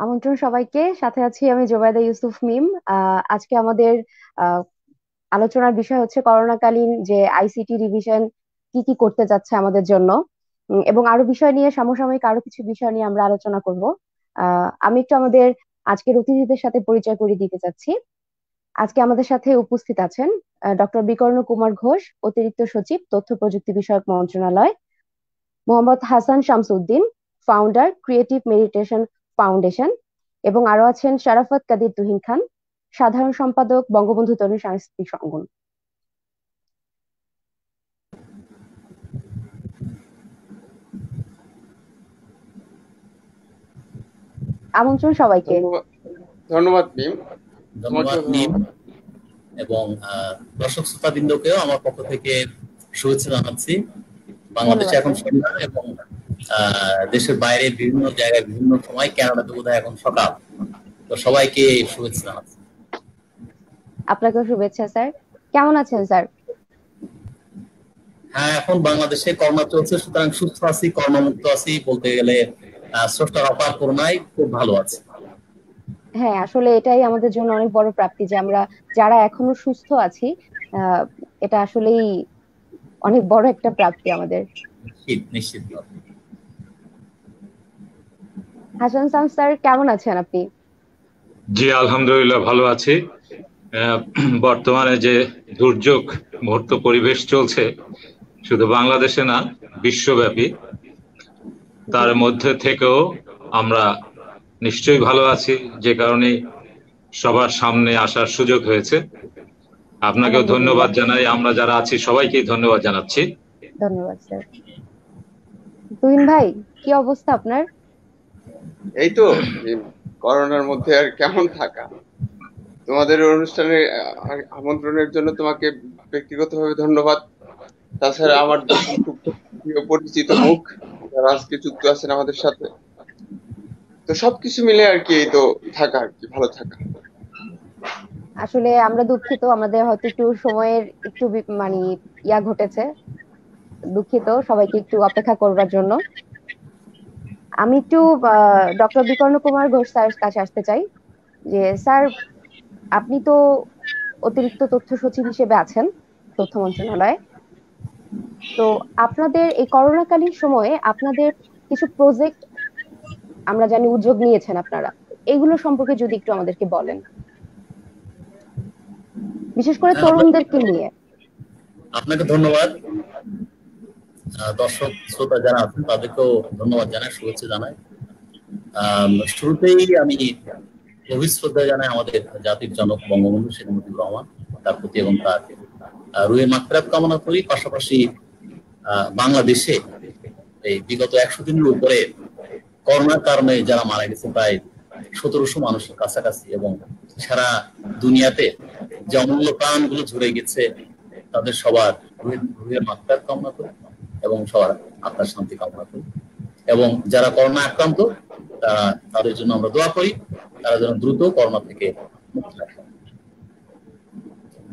আমন্ত্রণ সবাইকে। সাথে আছি আমি জোবায়দা ইউসুফ মিম। আজকে আমাদের আহ, আলোচনার বিষয় হচ্ছে করোনাকালীন যে আইসিটি রিভিশন কি কি করতে যাচ্ছে আমাদের জন্য, এবং আরো বিষয় নিয়ে সমসাময়িক আরো কিছু বিষয় নিয়ে আমরা আলোচনা করব। আমি একটু আমাদের আজকের অতিথিদের সাথে পরিচয় করিয়ে দিতে চাচ্ছি। আজকে আমাদের সাথে উপস্থিত আছেন ডক্টর বিকর্ণ কুমার ঘোষ, অতিরিক্ত সচিব, তথ্য প্রযুক্তি বিষয়ক মন্ত্রণালয়; Mohammad Hasan Shamsuddin, founder, creative meditation foundation; এবং আরো আছেন শারাফত কাদির তুহিন খান, সাধারণ সম্পাদক, বঙ্গবন্ধু তরুণ সাংস্কৃতিক সংগঠন। আমন্ত্রণ সবাইকে। ধন্যবাদ। ধন্যবাদ মিম। ধন্যবাদ মিম এবং দর্শক শ্রোতাবৃন্দকেও আমার পক্ষ থেকে শুভেচ্ছা জানাচ্ছি। বাংলাদেশে এখন সন্ধ্যা এবং দেশের বাইরে বিভিন্ন জায়গায় বিভিন্ন সময়, কানাডাতে বোধহয় এখন সকাল। তো সবাইকে শুভেচ্ছা জানাচ্ছি। আপনাকেও শুভেচ্ছা স্যার। কেমন আছেন স্যার? হ্যাঁ, এখন বাংলাদেশে করোনা চলছে, সুতরাং সুস্থ আছি, কর্মমুক্ত আছি, বলতে গেলে স্রষ্টার অপার করোনায় খুব ভালো আছে। হ্যাঁ, আসলে এটাই আমাদের জন্য অনেক বড় প্রাপ্তি যে আমরা যারা এখনো সুস্থ আছি। এটা আসলেই অনেক বড় একটা প্রাপ্তি আমাদের। নিশ্চিত। হাসান সাম স্যার, কেমন আছেন আপনি? জি আলহামদুলিল্লাহ ভালো আছি। বর্তমানে যে দুর্যোগ মুহূর্ত পরিবেশ চলছে শুধু বাংলাদেশে না, বিশ্বব্যাপী, তার মধ্যে থেকেও আমরা নিশ্চয়ই ভালো আছি, যে কারণে সবার সামনে আসার সুযোগ হয়েছে। আপনাকেও ধন্যবাদ জানাই, আমরা যারা আছি সবাইকে ধন্যবাদ জানাচ্ছি। ধন্যবাদ স্যার। তুহিন ভাই, কি অবস্থা আপনার? এই তো করোনার মধ্যে আর কেমন থাকা। তোমাদের অনুষ্ঠানে আমন্ত্রণের জন্য তোমাকে ব্যক্তিগতভাবে ধন্যবাদ। তাছাড়া আমার খুব প্রিয় পরিচিত মুখ যারা আজকে যুক্ত আছেন আমাদের সাথে, তো সবকিছু মিলে আর কি এই তো থাকা, আর কি ভালো থাকা। আসলে আমরা দুঃখিত, আমাদের হয়তো একটু সময়ের একটু মানে ঘটেছে। দুঃখিত, সবাইকে একটু অপেক্ষা করবার জন্য। আমি একটু ডক্টর বিকর্ণ কুমার ঘোষ স্যার কাছে আসতে চাই যে স্যার, আপনি তো অতিরিক্ত তথ্য সচিব হিসেবে আছেন তথ্য মন্ত্রণালয়ে। তো আপনাদের এই করোনাকালীন সময়ে আপনাদের কিছু প্রজেক্ট আমরা জানি উদ্যোগ নিয়েছেন আপনারা, এগুলো সম্পর্কে যদি একটু আমাদেরকে বলেন, বিশেষ করে তরুণদেরকে নিয়ে। আপনাকে ধন্যবাদ। দর্শক শ্রোতা যারা আছেন তাদেরকেও ধন্যবাদ জানাই, শুভেচ্ছা জানাই। শুরুতেই আমি গভীর শ্রদ্ধা জানাই আমাদের জাতির জনক বঙ্গবন্ধু শেখ মুজিবুর রহমান, তার প্রতি এবং তার রুহের মাগফিরাত কামনা করি। পাশাপাশি বাংলাদেশে এই বিগত 100 দিনের উপরে করোনার কারণে যারা মারা গেছে প্রায় 1700 মানুষের কাছাকাছি, এবং সারা দুনিয়াতে যে অমূল্য প্রাণগুলো ঝরে গেছে, তাদের সবার রুহের মাগফিরাত কামনা করি এবং সবার আত্মার শান্তি কামনা করি। এবং যারা করোনা আক্রান্ত তাদের জন্য আমরা দোয়া করি, তারা যেন দ্রুত করোনা থেকে মুক্তি লাভ করে।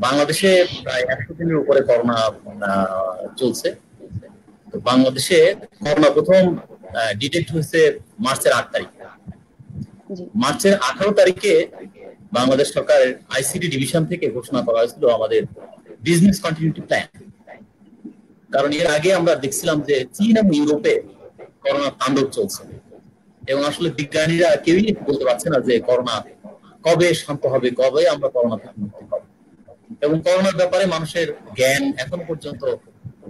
বাংলাদেশে প্রায় 100 দিনের উপরে করোনা চলছে। তো বাংলাদেশে করোনা প্রথম ডিটেক্ট হয়েছে মার্চের 8 তারিখে। মার্চের 18 তারিখে বাংলাদেশ সরকারের আইসিটি ডিভিশন থেকে ঘোষণা করা হয়েছিল আমাদের বিজনেস কন্টিনিউটি প্ল্যান। কারণ এর আগে আমরা দেখছিলাম যে চীন এবং ইউরোপে করোনা তাণ্ডব চলছে, এবং আসলে বিজ্ঞানীরা কেউই বলতে পারছে না যে করোনা কবে শান্ত হবে, কবে আমরা করোনা থেকে মুক্তি পাবো। এবং করোনার ব্যাপারে মানুষের জ্ঞান এখনো পর্যন্ত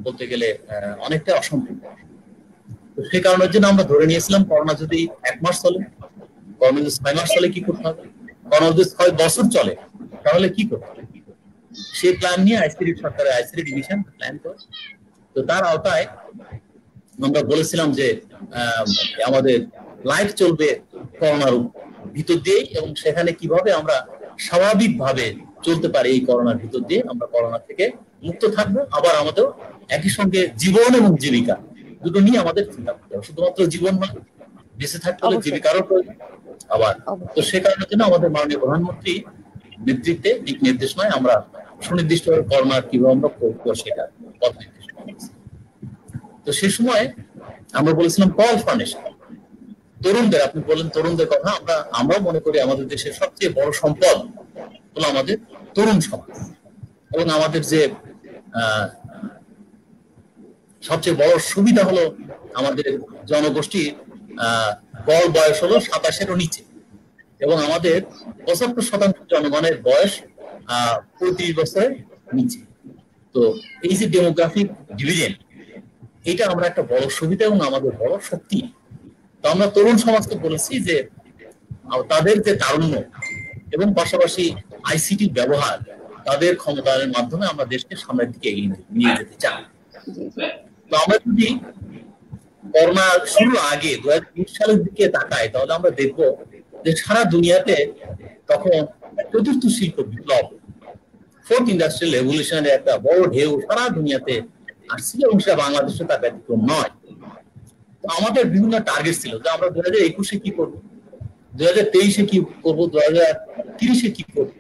বলতে গেলে অনেকটা অসম্পূর্ণ। তো সেই কারণের জন্য আমরা ধরে নিয়েছিলাম করোনা যদি 1 মাস চলে, করোনা যদি 6 মাস চলে কি করতে হবে, করোনা যদি 6 বছর চলে তাহলে কি করতে হবে, সেই প্ল্যান নিয়ে আইসিটি সরকারের আইসিটি ডিভিশন প্ল্যান করে। তো তার আওতায় আমরা বলেছিলাম যে আমাদের লাইফ চলবে করোনার ভিতর দিয়ে, এবং সেখানে কিভাবে আমরা স্বাভাবিকভাবে চলতে পারি এই করোনার ভিতর দিয়ে, আমরা করোনা থেকে মুক্ত থাকবো। আবার আমাদের একই সঙ্গে জীবন এবং জীবিকা দুটো নিয়ে আমাদের চিন্তা করতে হবে। শুধুমাত্র জীবন নয়, বেঁচে থাকতে হলে জীবিকারও প্রয়োজন। আবার তো সে কারণের জন্য আমাদের মাননীয় প্রধানমন্ত্রী নেতৃত্বে দিক নির্দেশনায় আমরা সুনির্দিষ্ট করোনার কিভাবে আমরা করবো সেটা পথ নির্দেশনা। তো সে সময় আমরা বলেছিলাম কল ফর নেশন, তরুণদের, আপনি বলেন তরুণদের কথা, আমরাও মনে করি আমাদের দেশের সবচেয়ে বড় সম্পদ হলো আমাদের তরুণ সমাজ। এবং আমাদের যে সবচেয়ে বড় সুবিধা হলো আমাদের জনগোষ্ঠীর গড় বয়স হলো 27-এরও নিচে, এবং আমাদের 75% জনগণের বয়স 35 বছরের নিচে। তো এই যে ডেমোগ্রাফিক ডিভিডেন্ড, এটা আমরা একটা বড় সুবিধা এবং আমাদের বড় শক্তি। তো আমরা তরুণ সমাজকে বলেছি যে তাদের যে তারুণ্য এবং পাশাপাশি আইসিটি ব্যবহার, তাদের ক্ষমতায়নের মাধ্যমে আমরা দেশকে সামনের দিকে এগিয়ে নিয়ে যেতে চাই। তো আমরা যদি করোনা শুরুর আগে 2020 সালের দিকে তাকাই, তাহলে আমরা দেখব যে সারা দুনিয়াতে তখন চতুর্থ শিল্প বিপ্লব, ফোর্থ ইন্ডাস্ট্রিয়াল রেভলিউশনের একটা বড় ঢেউ সারা দুনিয়াতে আসছিল, এবং সেটা বাংলাদেশে তার ব্যতিক্রম নয়। তো আমাদের বিভিন্ন টার্গেট ছিল যে আমরা 2021-এ কি করবো, 2023-এ কি করবো, 2030-এ কি করবো।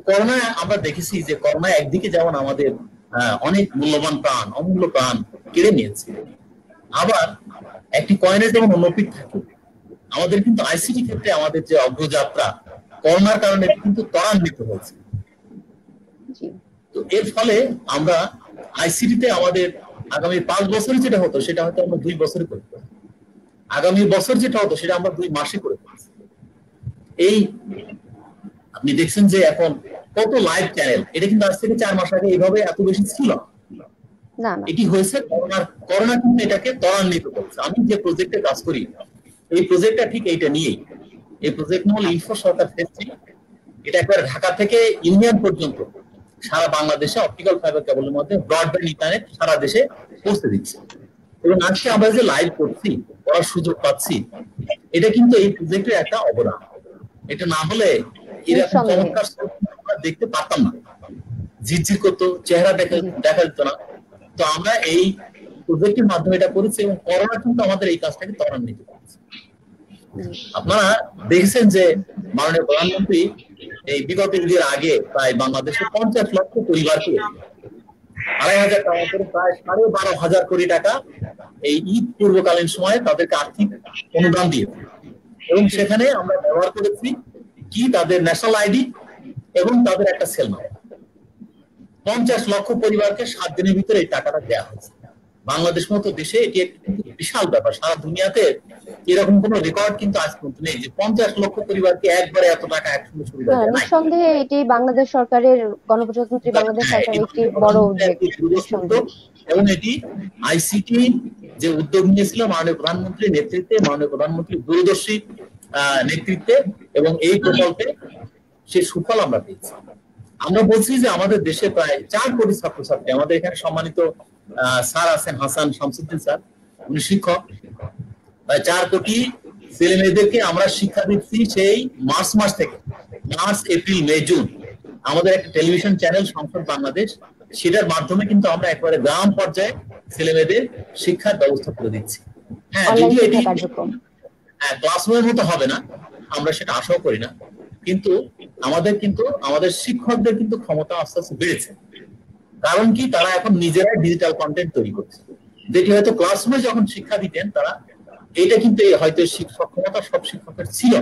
করোনা আমরা দেখেছি যে করোনা একদিকে যেমন আমাদের অনেক মূল্যবান প্রাণ, অমূল্য প্রাণ কেড়ে নিয়েছে, আবার একটি কয়েনের যেমন অন্য পিঠ থাকে, আমাদের কিন্তু আইসিটি ক্ষেত্রে আমাদের যে অগ্রযাত্রা করোনার কারণে কিন্তু ত্বরান্বিত হয়েছে। তো এর ফলে আমরা আইসিটিতে আমাদের আগামী 5 বছরে যেটা হতো সেটা হয়তো আমরা 2 বছরে করতে পারি, আগামী বছর যেটা হতো সেটা আমরা 2 মাসে করে ফেলছি। এই আপনি দেখছেন যে এখন কত লাইভ চ্যানেল, এটা কিন্তু আজ থেকে 4 মাস আগে এইভাবে এত বেশি ছিল না। এটি হয়েছে করোনা কিন্তু এটাকে ত্বরান্বিত করছে। আমি যে প্রজেক্টে কাজ করি, এই প্রজেক্টটা ঠিক এইটা নিয়েই। এই প্রজেক্ট হল ইনফো সরকার ফেজ 3। এটা একবার ঢাকা থেকে ইউনিয়ন পর্যন্ত সারা বাংলাদেশে অপটিক্যাল ফাইবার কেবলের মধ্যে ব্রডব্যান্ড ইন্টারনেট সারা দেশে পৌঁছে দিচ্ছে। এবং আজকে আমরা যে লাইভ করছি, করার সুযোগ পাচ্ছি, এটা কিন্তু এই প্রজেক্টের একটা অবদান। এটা না হলে এরকম চমৎকার আমরা দেখতে পারতাম না, ঝিরঝির করতো, চেহারা দেখা যেত না। তো আমরা এই প্রজেক্টের মাধ্যমে এটা করেছি, এবং করোনা কিন্তু আমাদের এই কাজটাকে ত্বরান্বিত করেছে। আপনারা দেখেছেন যে মাননীয় প্রধানমন্ত্রী এই বিগত ঈদের আগে প্রায় বাংলাদেশের 50 লক্ষ পরিবারকে 2,500 টাকা করে প্রায় 12,500 কোটি টাকা এই ঈদ পূর্বকালীন সময়ে তাদেরকে আর্থিক অনুদান দিয়েছে। এবং সেখানে আমরা ব্যবহার করেছি কি, তাদের ন্যাশনাল আইডি এবং তাদের একটা সেল নাম্বার। 50 লক্ষ পরিবারকে 7 দিনের ভিতরে এই টাকাটা দেওয়া হয়েছে। বাংলাদেশ মতো দেশে এটি একটি বিশাল ব্যাপার। সারা দুনিয়াতে এরকম কোন রেকর্ড কিন্তু আজ পর্যন্ত নেই যে 50 লক্ষ পরিবারকে একবারে এত টাকা একসঙ্গে সুবিধা দেয়। নিঃসন্দেহে এটি বাংলাদেশ সরকারের, গণপ্রজাতন্ত্রী বাংলাদেশ সরকারের একটি বড় উদ্যোগ। এবং এটি আইসিটি যে উদ্যোগ নিয়েছিল মাননীয় প্রধানমন্ত্রীর নেতৃত্বে, মাননীয় প্রধানমন্ত্রীর দূরদর্শী নেতৃত্বে, এবং এই প্রকল্পে সে সুফল আমরা পেয়েছি। আমরা বলছি যে আমাদের দেশে প্রায় 4 কোটি ছাত্রছাত্রী, আমাদের এখানে সম্মানিত স্যার আছেন হাসান শামসুদ্দিন স্যার, উনি শিক্ষক। প্রায় 4 কোটি ছেলে মেয়েদেরকে আমরা শিক্ষা দিচ্ছি সেই মার্চ মাস থেকে। মার্চ, এপ্রিল, মে, জুন আমাদের একটা টেলিভিশন চ্যানেল সংসদ বাংলাদেশ, সেটার মাধ্যমে কিন্তু আমরা একবারে গ্রাম পর্যায়ে ছেলে মেয়েদের শিক্ষার ব্যবস্থা করে দিচ্ছি। হ্যাঁ, যদিও এটি ক্লাসরুমের মতো হবে না, আমরা সেটা আশাও করি না, কিন্তু আমাদের শিক্ষকদের কিন্তু ক্ষমতা আস্তে আস্তে বেড়েছে। কারণ কি, তারা এখন নিজেরাই ডিজিটাল কন্টেন্ট তৈরি করছে, যেটি হয়তো ক্লাসরুমে যখন শিক্ষা দিতেন তারা, এটা কিন্তু হয়তো সক্ষমতা সব শিক্ষকের ছিল,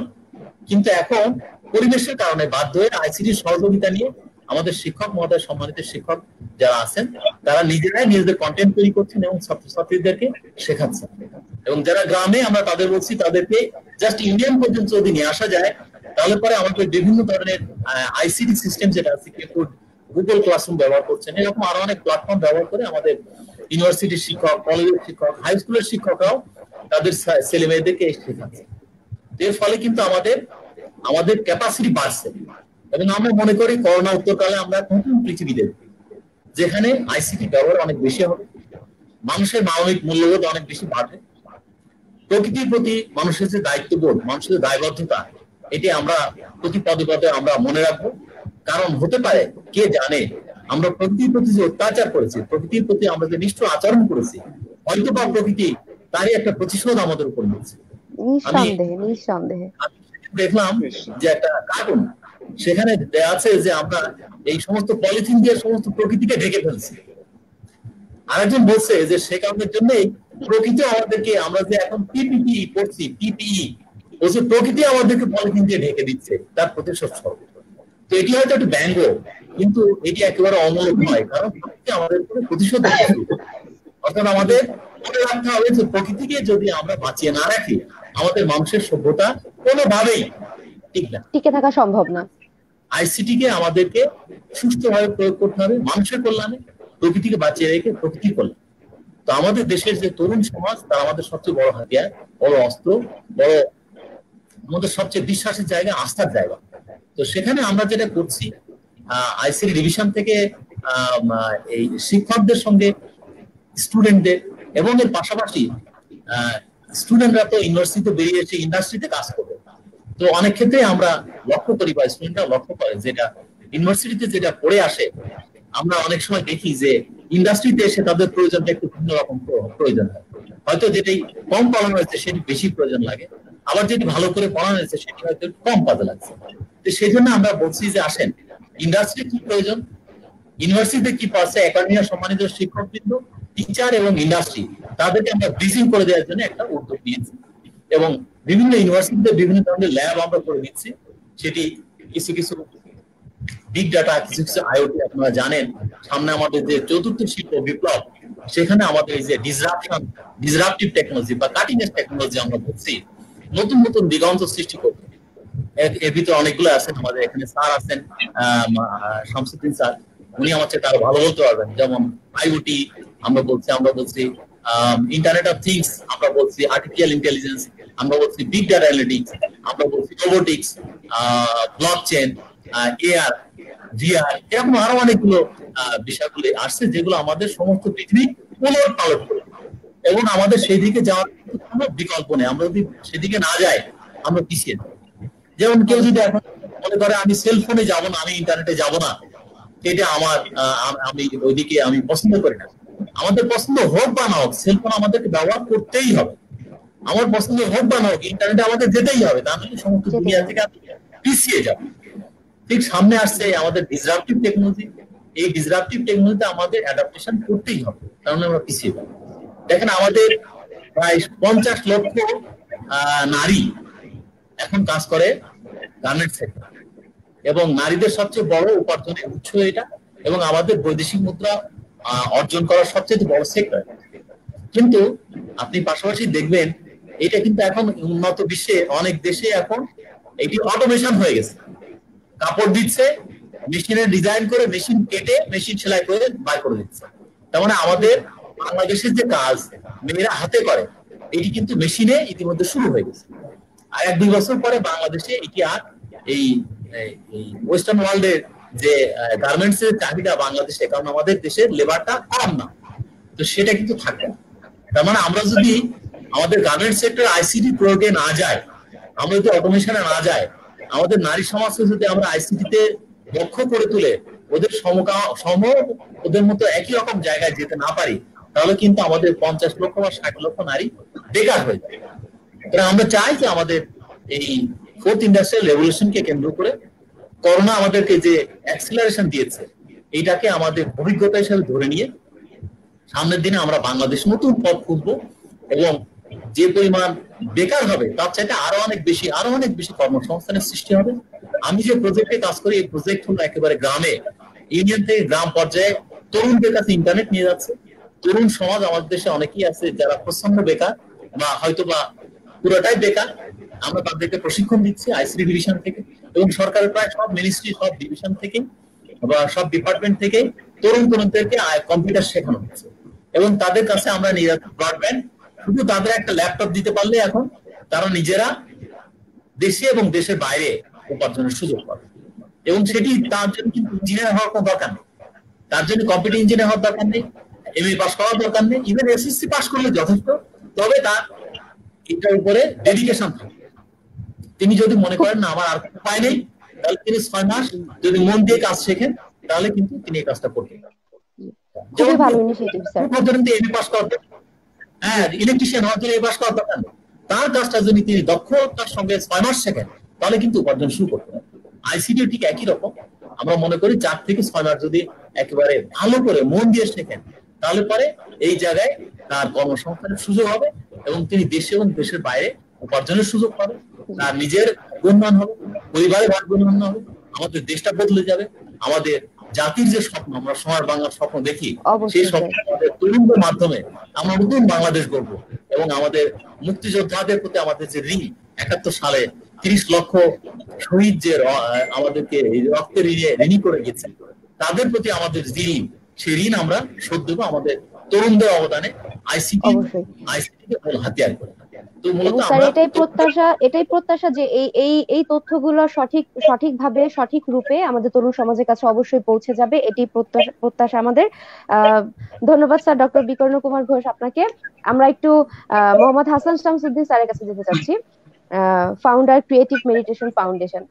কিন্তু এখন পরিবেশের কারণে বাধ্য হয়ে আইসিটির সহযোগিতা নিয়ে আমাদের শিক্ষক মহোদয়, সম্মানিত শিক্ষক যারা আছেন, তারা নিজেরাই নিজেদের কন্টেন্ট তৈরি করছেন এবং ছাত্রছাত্রীদেরকে শেখাচ্ছেন। এবং যারা গ্রামে, আমরা তাদের বলছি তাদেরকে জাস্ট ইন্ডিয়ান পর্যন্ত যদি নিয়ে আসা যায়, তাহলে পরে আমাদের বিভিন্ন ধরনের আইসিটি সিস্টেম যেটা আছে, গুগল ক্লাসরুম ব্যবহার করছেন, এরকম আরো অনেক প্ল্যাটফর্ম ব্যবহার করে আমাদের ইউনিভার্সিটির শিক্ষক, কলেজের শিক্ষক, হাই স্কুলের শিক্ষকরাও তাদের ছেলে মেয়েদেরকে শেখাচ্ছে। এর ফলে কিন্তু আমাদের ক্যাপাসিটি বাড়ছে। এবং আমরা মনে করি করোনা উত্তরকালে আমরা নতুন পৃথিবী দেখব, যেখানে আইসিটি ব্যবহার অনেক বেশি হবে, মানুষের মানবিক মূল্যবোধ অনেক বেশি বাড়বে, প্রকৃতির প্রতি মানুষের যে দায়িত্ববোধ, মানুষের দায়বদ্ধতা, এটি আমরা প্রতি পদে পদে আমরা মনে রাখবো। কারণ হতে পারে, কে জানে, আমরা প্রকৃতির প্রতি যে অত্যাচার করেছি, প্রকৃতির প্রতি আমরা যে নিষ্ঠুর আচরণ করেছি, হয়তো বা প্রকৃতি তারই একটা প্রতিশোধ আমাদের উপর নিচ্ছে। নিঃসন্দেহে দেখলাম যে একটা কার্টুন, সেখানে আছে যে আমরা এই সমস্ত পলিথিন দিয়ে সমস্ত প্রকৃতিকে ঢেকে ফেলছি। আরেকজন বলছে যে সে কারণের জন্যই প্রকৃতি আমাদেরকে, আমরা যে এখন পিপিই পড়ছি, পিপিই, ও যে প্রকৃতি আমাদেরকে পলিথিন দিয়ে ঢেকে দিচ্ছে তার প্রতিশোধ স্বরূপ। তো এটি হয়তো একটু ব্যঙ্গ, কিন্তু এটি একেবারে অমূলক নয়, কারণ প্রকৃতি আমাদের উপরে প্রতিশোধ নিতে শুরু করে। অর্থাৎ আমাদের মনে রাখতে হবে যে প্রকৃতিকে যদি আমরা বাঁচিয়ে না রাখি, আমাদের মানুষের সভ্যতা কোনোভাবেই ঠিক না, টিকে থাকা সম্ভব না। আইসিটি কে আমাদেরকে সুষ্ঠুভাবে প্রয়োগ করতে হবে মানুষের কল্যাণে, প্রকৃতিকে বাঁচিয়ে রেখে প্রকৃতির কল্যাণে। তো আমাদের দেশের যে তরুণ সমাজ, তারা আমাদের সবচেয়ে বড় হাতিয়ার, বড় অস্ত্র, বড় আমাদের সবচেয়ে বিশ্বাসের জায়গা, আস্থার জায়গা। তো সেখানে আমরা যেটা করছি, আইসিটি ডিভিশন থেকে এই শিক্ষকদের সঙ্গে স্টুডেন্টদের, এবং এর পাশাপাশি স্টুডেন্টরা তো ইউনিভার্সিটিতে বেরিয়ে এসে ইন্ডাস্ট্রিতে কাজ করবে। তো অনেক ক্ষেত্রে আমরা লক্ষ্য করি বা স্টুডেন্টরা লক্ষ্য করে, যেটা ইউনিভার্সিটিতে যেটা পড়ে আসে, আমরা অনেক সময় দেখি যে ইন্ডাস্ট্রিতে এসে তাদের প্রয়োজনটা একটু ভিন্ন রকম প্রয়োজন হয়। হয়তো যেটাই কম পড়ানো হয়েছে সেটি বেশি প্রয়োজন লাগে, আবার যেটি ভালো করে পড়ানো হয়েছে সেটি হয়তো কম কাজে লাগছে। তো সেই জন্য আমরা বলছি যে আসেন, ইন্ডাস্ট্রি কি প্রয়োজন, ইউনিভার্সিটিতে কি পাচ্ছে, একাডেমিয়া সম্মানিত শিক্ষকবৃন্দ, টিচার এবং ইন্ডাস্ট্রি, তাদেরকে আমরা ব্রিজিং করে দেওয়ার জন্য একটা উদ্যোগ নিয়েছি। এবং বিভিন্ন ইউনিভার্সিটিতে বিভিন্ন ধরনের ল্যাব আমরা করে দিচ্ছি। সেটি কিছু কিছু বিগ ডাটা, কিছু কিছু আইওটি, আপনারা জানেন সামনে আমাদের যে চতুর্থ শিল্প বিপ্লব, সেখানে আমাদের এই যে ডিসরাপটিভ টেকনোলজি বা কাটিং এজ টেকনোলজি আমরা বলছি, নতুন নতুন দিগন্ত সৃষ্টি করতে। এর ভিতরে অনেকগুলো আছেন, আমাদের এখানে স্যার আছেন, শামসুদ্দিন স্যার, উনি আমার চেয়ে তারা ভালো বলতে পারবেন। যেমন আইওটি আমরা বলছি ইন্টারনেট অফ থিংস, আমরা বলছি আর্টিফিশিয়াল ইন্টেলিজেন্স, আমরা বলছি বিগ ডাটা অ্যানালিটিক্স, আমরা বলছি রোবোটিক্স, ব্লকচেন, এআর, ভিআর, এরকম আরো অনেকগুলো বিষয়গুলো আসছে, যেগুলো আমাদের সমস্ত পৃথিবী উলট পালট করে, এবং আমাদের সেই দিকে যাওয়ার কোনো বিকল্প নেই। আমরা যদি সেদিকে না যাই, আমরা পিছিয়ে যাই। যেমন কেউ যদি এখন মনে করে আমি সেলফোনে যাব না, আমি ইন্টারনেটে যাব না, এটা আমি ওইদিকে আমি পছন্দ করি না। আমাদের পছন্দ হোক বা না হোক, সেলফোন আমাদেরকে ব্যবহার করতেই হবে। আমার পছন্দ হোক বা না হোক, ইন্টারনেটে আমাদের যেতেই হবে, তা নাহলে সমস্ত দুনিয়া থেকে পিছিয়ে যাবে। ঠিক সামনে আসছে আমাদের ডিসরাপটিভ টেকনোলজি, এই ডিসরাপটিভ টেকনোলজিতে আমাদের অ্যাডাপ্টেশন করতেই হবে, কারণ আমরা পিছিয়ে যাবো। দেখেন আমাদের প্রায় 50 লক্ষ নারী এখন কাজ করে গার্মেন্টস সেক্টর, এবং নারীদের সবচেয়ে বড় উপার্জনের উৎস এটা, এবং আমাদের বৈদেশিক মুদ্রা অর্জন করার সবচেয়ে বড় সেক্টর। কিন্তু আপনি পাশাপাশি দেখবেন, এটা কিন্তু এখন উন্নত বিশ্বে অনেক দেশে এখন এটি অটোমেশন হয়ে গেছে। কাপড় দিচ্ছে, মেশিনে ডিজাইন করে, মেশিন কেটে, মেশিন সেলাই করে বার করে দিচ্ছে। তার মানে আমাদের বাংলাদেশের যে কাজ মেয়েরা হাতে করে, এটি কিন্তু মেশিনে ইতিমধ্যে শুরু হয়ে গেছে। আর 1-2 বছর পরে বাংলাদেশে এটি আর এই ওয়েস্টার্ন ওয়ার্ল্ডের যে গার্মেন্টস এর চাহিদা বাংলাদেশে, কারণ আমাদের দেশের লেবারটা কম না, তো সেটা কিন্তু থাকবে না। তার মানে আমরা যদি আমাদের গার্মেন্টস সেক্টর আইসিটি প্রয়োগে না যাই, আমরা যদি অটোমেশনে না যাই, আমাদের নারী সমাজকে যদি আমরা আইসিটিতে দক্ষ করে তুলে ওদের ওদের মতো একই রকম জায়গায় যেতে না পারি, তাহলে কিন্তু আমাদের 50 লক্ষ বা 60 লক্ষ নারী বেকার হয়ে যাবে। আমরা চাই যে আমাদের এই ফোর্থ ইন্ডাস্ট্রিয়াল রেভলিউশনকে কেন্দ্র করে করোনা আমাদেরকে যে অ্যাক্সিলারেশন দিয়েছে, এইটাকে আমাদের অভিজ্ঞতা হিসেবে ধরে নিয়ে সামনের দিনে আমরা বাংলাদেশ নতুন পথ খুঁজবো, এবং যে পরিমাণ বেকার হবে তার চাইতে আরো অনেক বেশি কর্মসংস্থানের সৃষ্টি হবে। আমি যে প্রজেক্টে কাজ করি, এই প্রজেক্ট হলো একেবারে গ্রামে, ইউনিয়ন থেকে গ্রাম পর্যায়ে তরুণদের কাছে ইন্টারনেট নিয়ে যাচ্ছে। তরুণ সমাজ আমাদের দেশে অনেকেই আছে যারা প্রচন্ড বেকার বা হয়তো বা পুরোটাই বেকার। আমরা তাদেরকে প্রশিক্ষণ দিচ্ছি আইসিটি ডিভিশন থেকে, এবং সরকারের প্রায় সব মিনিস্ট্রি, সব ডিভিশন থেকে বা সব ডিপার্টমেন্ট থেকে তরুণদেরকে কম্পিউটার শেখানো হচ্ছে, এবং তাদের কাছে আমরা ব্রডব্যান্ড, শুধু তাদের একটা ল্যাপটপ দিতে পারলে এখন তারা নিজেরা দেশে এবং দেশের বাইরে উপার্জনের সুযোগ পাবে। এবং সেটি তার জন্য কিন্তু ইঞ্জিনিয়ার হওয়ার কোনো দরকার নেই, তার জন্য কম্পিউটার ইঞ্জিনিয়ার হওয়ার দরকার নেই, এমএ পাস করার দরকার নেই, ইভেন এসএসসি পাস করলে যথেষ্ট। তবে তার এটার উপরে ডেডিকেশন থাকে। তিনি যদি মনে করেন না আমার আর উপায় নেই, তাহলে তিনি 6 মাস যদি মন দিয়ে কাজ শেখেন, তাহলে কিন্তু তিনি এই কাজটা করতে পারেন। খুবই ভালো ইনিশিয়েটিভ স্যার। এমএ পাস করতে, হ্যাঁ, ইলেকট্রিশিয়ান হওয়ার জন্য এমএ পাস করার দরকার নেই। তার কাজটা যদি তিনি দক্ষতার সঙ্গে 6 মাস শেখেন, তাহলে কিন্তু উপার্জন শুরু করতে পারেন। আইসিটিও ঠিক একই রকম। আমরা মনে করি 4 থেকে 6 মাস যদি একেবারে ভালো করে মন দিয়ে শেখেন, তাহলে পরে এই জায়গায় তার কর্মসংস্থানের সুযোগ হবে এবং তিনি দেশে এবং দেশের বাইরে উপার্জনের সুযোগ পাবে, তার নিজের উন্নয়ন হবে, পরিবারের ভাগ্য উন্নয়ন হবে, আমাদের দেশটা বদলে যাবে। আমাদের জাতির যে স্বপ্ন, আমরা সোনার বাংলার স্বপ্ন দেখি, সেই স্বপ্ন আমাদের তরুণদের মাধ্যমে আমরা নতুন বাংলাদেশ গড়ব এবং আমাদের মুক্তিযোদ্ধাদের প্রতি আমাদের যে ঋণ, 71 সালে 30 লক্ষ শহীদ যে আমাদেরকে রক্তের ঋণী করে গেছে, তাদের প্রতি আমাদের যে ঋণ, সেই ঋণ আমরা শোধ দেবো আমাদের তরুণদের অবদানে আইসিটিকে মূল হাতিয়ার করে। এটাই প্রত্যাশা যে এই তথ্যগুলো সঠিকভাবে সঠিক রূপে আমাদের তরুণ সমাজের কাছে অবশ্যই পৌঁছে যাবে, এটি প্রত্যাশা আমাদের। ধন্যবাদ স্যার, ডক্টর বিকর্ণ কুমার ঘোষ আপনাকে। আমরা একটু মোহাম্মদ হাসান শামসুদ্দিন স্যারের কাছে যেতে চাচ্ছি, founder creative meditation foundation.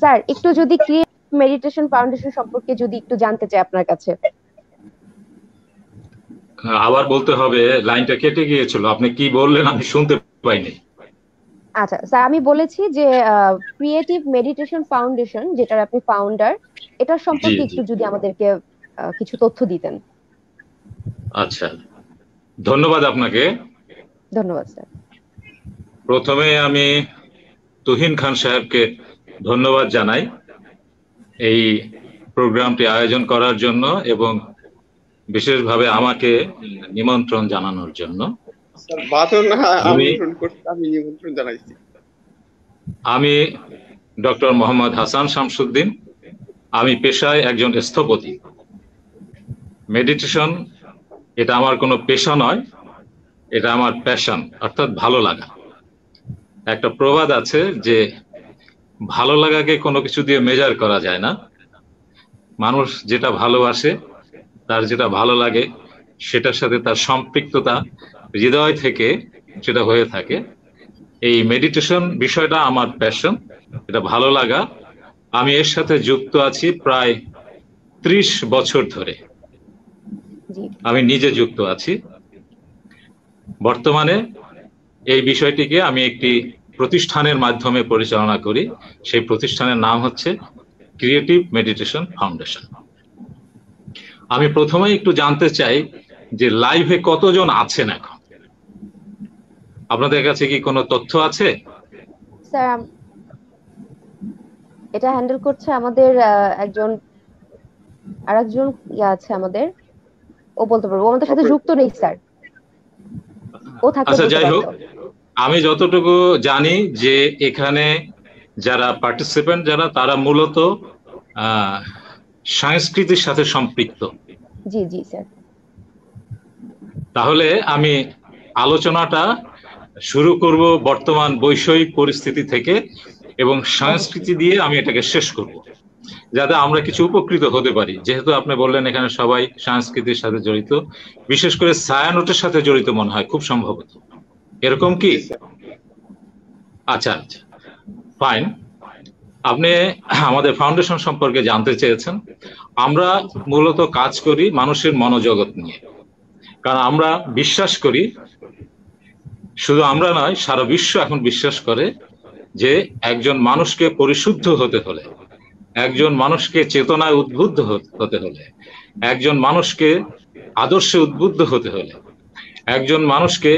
Sir, একটু যদি ক্রিয়েটিভ মেডিটেশন ফাউন্ডেশন সম্পর্কে যদি একটু জানতে চাই আপনার কাছে। আবার বলতে হবে, লাইনটা কেটে গিয়েছিল, আপনি কি বললেন আমি শুনতে পাইনি। আচ্ছা স্যার, আমি বলেছি যে ক্রিয়েটিভ মেডিটেশন ফাউন্ডেশন, যেটার আপনি ফাউন্ডার, এটা সম্পর্কে একটু যদি আমাদেরকে কিছু তথ্য দিতেন। আচ্ছা, ধন্যবাদ আপনাকে। ধন্যবাদ স্যার। প্রথমে আমি তুহিন খান সাহেবকে ধন্যবাদ জানাই এই প্রোগ্রামটি আয়োজন করার জন্য এবং বিশেষভাবে আমাকে নিমন্ত্রণ জানানোর জন্য। আমি ডক্টর মোহাম্মদ হাসান শামসুদ্দিন, আমি পেশায় একজন স্থপতি। মেডিটেশন এটা আমার কোনো পেশা নয়, এটা আমার প্যাশন, অর্থাৎ ভালো লাগা। একটা প্রবাদ আছে যে ভালো লাগাকে কোনো কিছু দিয়ে মেজার করা যায় না। মানুষ যেটা ভালোবাসে, তার যেটা ভালো লাগে, সেটার সাথে তার সম্পৃক্ততা হৃদয় থেকে সেটা হয়ে থাকে। এই মেডিটেশন বিষয়টা আমার প্যাশন, এটা ভালো লাগা। আমি এর সাথে যুক্ত আছি প্রায় 30 বছর ধরে, আমি নিজে যুক্ত আছি। বর্তমানে এই বিষয়টিকে আমি একটি প্রতিষ্ঠানের মাধ্যমে পরিচালনা করি। সেই প্রতিষ্ঠানের নাম হচ্ছে ক্রিয়েটিভ মেডিটেশন ফাউন্ডেশন। আমি প্রথমে একটু জানতে চাই যে লাইভে কতজন আছেন এখন? আপনাদের কাছে কি কোনো তথ্য আছে? স্যার, এটা হ্যান্ডেল করছে আমাদের আরেকজন আছে আমাদের, ও বলতে পারবো, আমাদের সাথে যুক্ত নেই স্যার, ও থাকে। আচ্ছা, যাই হোক, আমি যতটুকু জানি যে এখানে যারা পার্টিসিপেন্ট যারা, তারা মূলত সংস্কৃতির সাথে সম্পৃক্ত। জি জি স্যার। তাহলে আমি আলোচনাটা শুরু করব বর্তমান বৈষয়িক পরিস্থিতি থেকে এবং সংস্কৃতি দিয়ে আমি এটাকে শেষ করব, যাতে আমরা কিছু উপকৃত হতে পারি। যেহেতু আপনি বললেন এখানে সবাই সংস্কৃতির সাথে জড়িত, বিশেষ করে ছায়ানটের সাথে জড়িত মনে হয়, খুব সম্ভবত এরকম কি? আচ্ছা আচ্ছা, ফাইন। আপনি আমাদের ফাউন্ডেশন সম্পর্কে জানতে চেয়েছেন। আমরা মূলত কাজ করি মানুষের মনোজগৎ নিয়ে, কারণ আমরা বিশ্বাস করি, শুধু আমরা নয়, সারা বিশ্ব এখন বিশ্বাস করে যে একজন মানুষকে পরিশুদ্ধ হতে হলে, একজন মানুষকে চেতনায় উদ্বুদ্ধ হতে হলে, একজন মানুষকে আদর্শে উদ্বুদ্ধ হতে হলে, একজন মানুষকে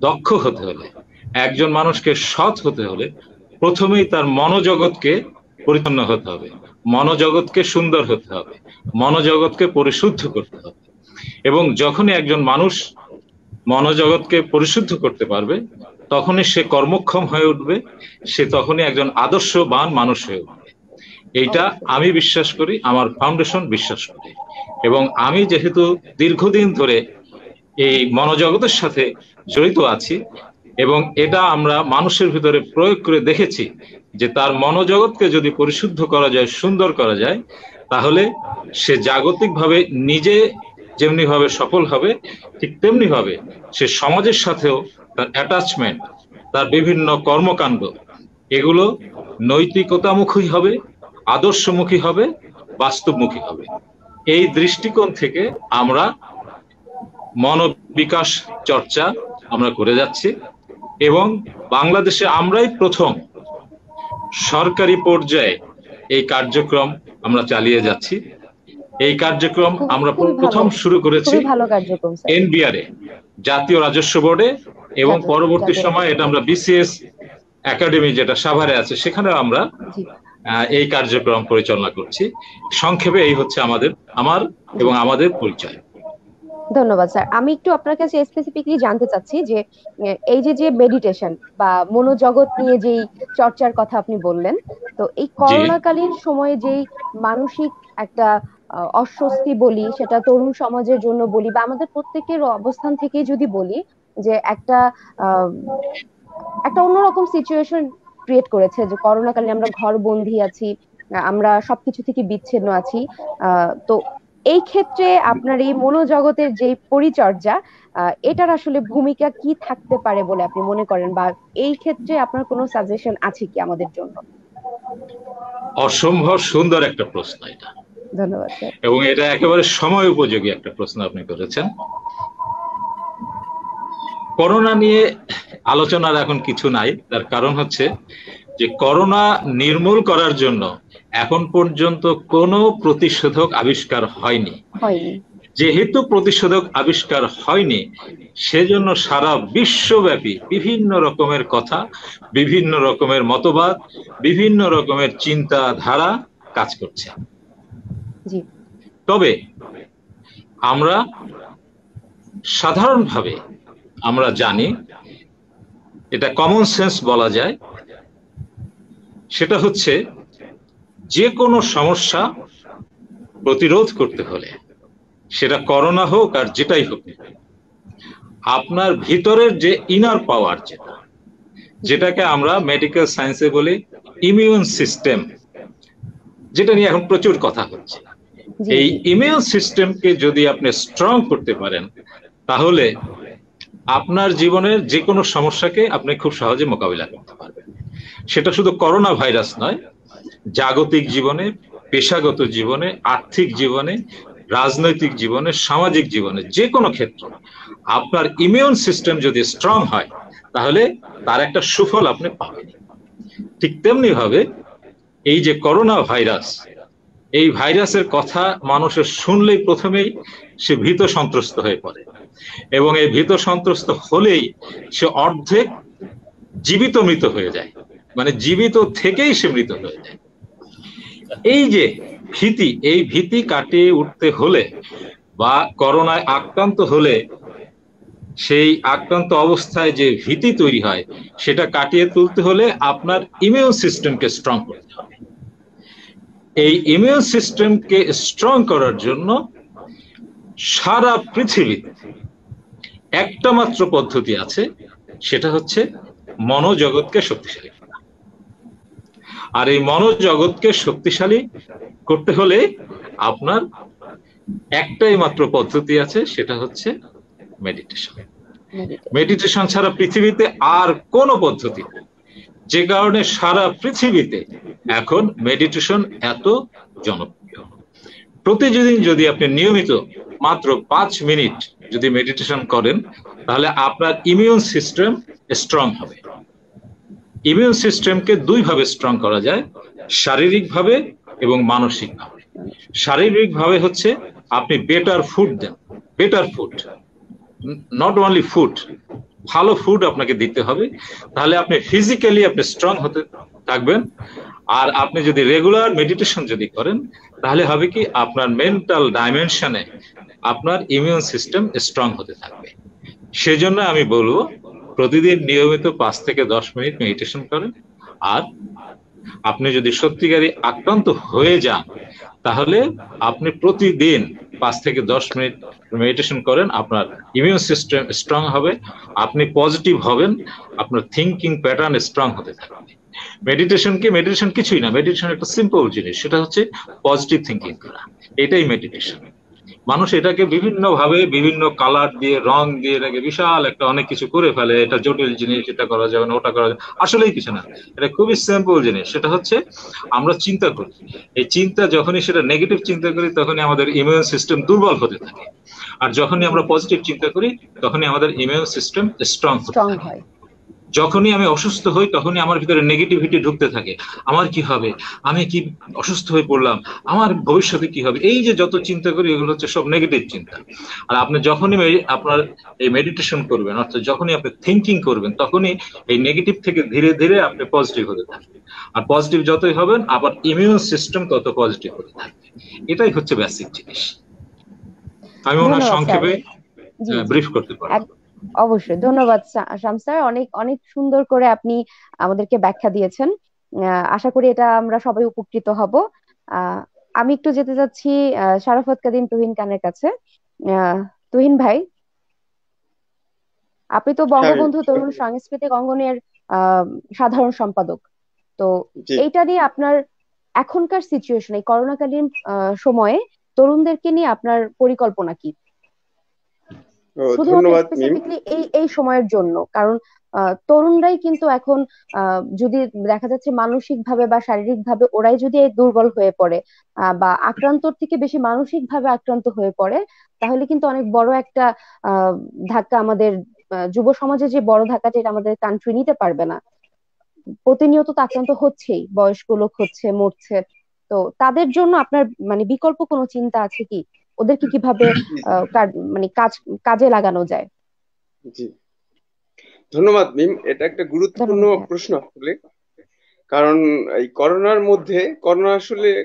দক্ষ হতে হলে, একজন মানুষকে সৎ হতে হলে প্রথমেই তার মনোজগৎকে পরিচ্ছন্ন হতে হবে, মনোজগৎকে সুন্দর হতে হবে, মনোজগৎকে পরিশুদ্ধ করতে হবে। এবং যখনই একজন মানুষ মনোজগৎকে পরিশুদ্ধ করতে পারবে, তখনই সে কর্মক্ষম হয়ে উঠবে, সে তখনই একজন আদর্শবান মানুষ হয়ে উঠবে। এইটা আমি বিশ্বাস করি, আমার ফাউন্ডেশন বিশ্বাস করে। এবং আমি যেহেতু দীর্ঘদিন ধরে এই মনোজগতের সাথে জড়িত আছি এবং এটা আমরা মানুষের ভিতরে প্রয়োগ করে দেখেছি যে তার মনোজগৎকে যদি পরিশুদ্ধ করা যায়, সুন্দর করা যায়, তাহলে সে জাগতিকভাবে নিজে যেমনি ভাবে সফল হবে, ঠিক তেমনি ভাবে সে সমাজের সাথেও তার অ্যাটাচমেন্ট, তার বিভিন্ন কর্মকাণ্ড, এগুলো নৈতিকতামুখী হবে, আদর্শমুখী হবে, বাস্তবমুখী হবে। এই দৃষ্টিকোণ থেকে আমরা মনোবিকাশ চর্চা আমরা করে যাচ্ছি এবং বাংলাদেশে আমরাই প্রথম সরকারি পর্যায়ে এই কার্যক্রম আমরা চালিয়ে যাচ্ছি। এই কার্যক্রম আমরা খুবই প্রথম ভালো, শুরু করেছি খুবই ভালো কার্যক্রম স্যার। এনবিআরে, জাতীয় রাজস্ব বোর্ডে, এবং পরবর্তী সময় এটা আমরা বিসিএস একাডেমি যেটা সাভারে আছে সেখানেও আমরা এই কার্যক্রম পরিচালনা করছি। সংক্ষেপে এই হচ্ছে আমার এবং আমাদের পরিচয়। ধন্যবাদ স্যার। আমি একটু আপনার কাছে স্পেসিফিকলি জানতে চাচ্ছি যে এই যে মেডিটেশন বা মনোজগৎ নিয়ে যেই চর্চার কথা আপনি বললেন, তো এই করোনাকালীন সময়ে যেই মানসিক একটা অস্বস্তি বলি, সেটা তরুণ সমাজের জন্য বলি বা আমাদের প্রত্যেকের অবস্থান থেকে যদি বলি, যে একটা অন্যরকম সিচুয়েশন ক্রিয়েট করেছে যে করোনাকালীন আমরা ঘর বন্দি আছি, আমরা সবকিছু থেকে বিচ্ছিন্ন আছি। তো এই ক্ষেত্রে আপনার এই মনোজগতের যে পরিচর্যা, এটার আসলে ভূমিকা কি থাকতে পারে বলে আপনি মনে করেন, বা এই ক্ষেত্রে আপনার কোনো সাজেশন আছে কি আমাদের জন্য? অসম্ভব সুন্দর একটা প্রশ্ন এটা। ধন্যবাদ স্যার। এবং এটা একেবারে সময় উপযোগী একটা প্রশ্ন আপনি করেছেন। করোনা নিয়ে আলোচনার এখন কিছু নাই, তার কারণ হচ্ছে যে করোনা নির্মূল করার জন্য এখন পর্যন্ত কোনো প্রতিষেধক আবিষ্কার হয়নি। যেহেতু প্রতিষেধক আবিষ্কার হয়নি, সেজন্য সারা বিশ্বব্যাপী বিভিন্ন রকমের কথা, বিভিন্ন রকমের মতবাদ, বিভিন্ন রকমের চিন্তাধারা কাজ করছে। তবে আমরা সাধারণভাবে আমরা জানি, এটা কমন সেন্স বলা যায়, সেটা হচ্ছে যে কোনো সমস্যা প্রতিরোধ করতে হলে, সেটা করোনা হোক আর যেটাই হোক, আপনার ভিতরের যে ইনার পাওয়ার, যেটাকে আমরা মেডিকেল সায়েন্সে বলি ইমিউন সিস্টেম, যেটা নিয়ে এখন প্রচুর কথা হচ্ছে, এই ইমিউন সিস্টেমকে যদি আপনি স্ট্রং করতে পারেন, তাহলে আপনার জীবনের যে কোনো সমস্যাকে আপনি খুব সহজে মোকাবিলা করতে পারবেন। সেটা শুধু করোনা ভাইরাস নয়, জাগতিক জীবনে, পেশাগত জীবনে, আর্থিক জীবনে, রাজনৈতিক জীবনে, সামাজিক জীবনে, যে কোনো ক্ষেত্রে আপনার ইমিউন সিস্টেম যদি স্ট্রং হয়, তাহলে তার একটা সুফল আপনি পাবেন। ঠিক তেমনি ভাবে এই যে করোনা ভাইরাস, এই ভাইরাসের কথা মানুষের শুনলেই প্রথমেই সে ভীত সন্ত্রস্ত হয়ে পড়ে, এবং এই ভীত সন্ত্রস্ত হলেই সে অর্ধেক জীবিত মৃত হয়ে যায়, মানে জীবিত থেকেই সে মৃত হয়ে যায়। এই যে ভীতি, এই ভীতি কাটিয়ে উঠতে হলে বা করোনায় আক্রান্ত হলে সেই আক্রান্ত অবস্থায় যে ভীতি তৈরি হয়, সেটা কাটিয়ে তুলতে হলে আপনার ইমিউন সিস্টেমকে স্ট্রং করতে হবে। এই ইমিউন সিস্টেমকে স্ট্রং করার জন্য সারা পৃথিবীতে একটা মাত্র পদ্ধতি আছে, সেটা হচ্ছে মনোজগৎকে শক্তিশালী করা। আর এই মনোজগৎকে শক্তিশালী করতে হলে আপনার একটাই মাত্র পদ্ধতি আছে, সেটা হচ্ছে মেডিটেশন। মেডিটেশন ছাড়া পৃথিবীতে আর কোনো পদ্ধতি নেই, যে কারণে সারা পৃথিবীতে এখন মেডিটেশন এত জনপ্রিয়। প্রতিদিন যদি আপনি নিয়মিত মাত্র 5 মিনিট যদি মেডিটেশন করেন, তাহলে আপনার ইমিউন সিস্টেম স্ট্রং হবে। ইমিউন সিস্টেমকে দুইভাবে স্ট্রং করা যায়, শারীরিকভাবে এবং মানসিকভাবে। শারীরিকভাবে হচ্ছে আপনি বেটার ফুড দেন, better food, not only food, ভালো ফুড আপনাকে দিতে হবে, তাহলে আপনি ফিজিক্যালি আপনি স্ট্রং হতে থাকবেন। আর আপনি যদি রেগুলার মেডিটেশন যদি করেন, তাহলে হবে কি আপনার মেন্টাল ডাইমেনশনে আপনার ইমিউন সিস্টেম স্ট্রং হতে থাকবে। সেজন্য আমি বলবো প্রতিদিন নিয়মিত 5 থেকে 10 মিনিট মেডিটেশন করেন। আর আপনি যদি সত্যিকারই আক্রান্ত হয়ে যান, তাহলে আপনি প্রতিদিন 5 থেকে 10 মিনিট মেডিটেশন করেন, আপনার ইমিউন সিস্টেম স্ট্রং হবে, আপনি পজিটিভ হবেন, আপনার থিঙ্কিং প্যাটার্ন স্ট্রং হতে থাকবে। মেডিটেশন কিছুই না, মেডিটেশন একটা সিম্পল জিনিস, সেটা হচ্ছে পজিটিভ থিঙ্কিং করা, এটাই মেডিটেশন। মানুষ এটাকে বিভিন্ন ভাবে বিভিন্ন কালার দিয়ে, রং দিয়ে এটাকে বিশাল একটা অনেক কিছু করে ফেলে, এটা জটিল জিনিস, এটা করা যাবে না, ওটা করা যাবে, আসলেই কিছু না, এটা খুবই সিম্পল জিনিস। সেটা হচ্ছে আমরা চিন্তা করি, এই চিন্তা যখনই সেটা নেগেটিভ চিন্তা করি, তখনই আমাদের ইমিউন সিস্টেম দুর্বল হতে থাকে, আর যখনই আমরা পজিটিভ চিন্তা করি, তখনই আমাদের ইমিউন সিস্টেম স্ট্রং হয়। যখনই আমি অসুস্থ হই তখনই আমার ভিতরে নেগেটিভিটি ঢুকতে থাকে। আমার কি হবে, আমি কি অসুস্থ হয়ে পড়লাম, আমার ভবিষ্যতে কি হবে, এই যে যত চিন্তা করি এগুলো হচ্ছে সব নেগেটিভ চিন্তা। আর আপনি যখনই আপনার এই মেডিটেশন করবেন, অর্থাৎ যখনই আপনি থিঙ্কিং করবেন, তখনই এই নেগেটিভ থেকে ধীরে ধীরে আপনি পজিটিভ হতে থাকবেন। আর পজিটিভ যতই হবেন আবার ইমিউন সিস্টেম তত পজিটিভ হতে থাকবে। এটাই হচ্ছে বেসিক জিনিস। আমি মনে হয় সংক্ষেপে ব্রিফ করতে পারি। অবশ্যই ধন্যবাদ শাম স্যার, অনেক অনেক সুন্দর করে আপনি আমাদেরকে ব্যাখ্যা দিয়েছেন। আশা করি এটা আমরা সবাই উপকৃত হব। আমি একটু যেতে যাচ্ছি শারাফত কাদিম তুহিন খানের কাছে। তুহিন ভাই, আপনি তো বঙ্গবন্ধু তরুণ সাংস্কৃতিক অঙ্গনের সাধারণ সম্পাদক, তো এইটা নিয়ে আপনার এখনকার সিচুয়েশন, এই করোনাকালীন সময়ে তরুণদেরকে নিয়ে আপনার পরিকল্পনা কি? শুধুমাত্র স্পেসিফিকলি এই সময়ের জন্য, কারণ তরুণরাই কিন্তু এখন যদি দেখা যাচ্ছে মানসিক ভাবে বা শারীরিক ভাবে ওরাই যদি দুর্বল হয়ে পড়ে বা আক্রান্তর থেকে বেশি মানসিক ভাবে আক্রান্ত হয়ে পড়ে, তাহলে কিন্তু অনেক বড় একটা ধাক্কা আমাদের যুব সমাজে, যে বড় ধাক্কাটা, এটা আমাদের কান্ট্রি নিতে পারবে না। প্রতিনিয়ত তো আক্রান্ত হচ্ছেই, বয়স্ক লোক হচ্ছে, মরছে। তো তাদের জন্য আপনার মানে বিকল্প কোনো চিন্তা আছে কি? ওদেরকে কিভাবে মানে কাজে লাগানো যায়? জি, ধন্যবাদ মিম। এটা একটা গুরুত্বপূর্ণ প্রশ্ন আসলে, কারণ এই করোনার মধ্যে,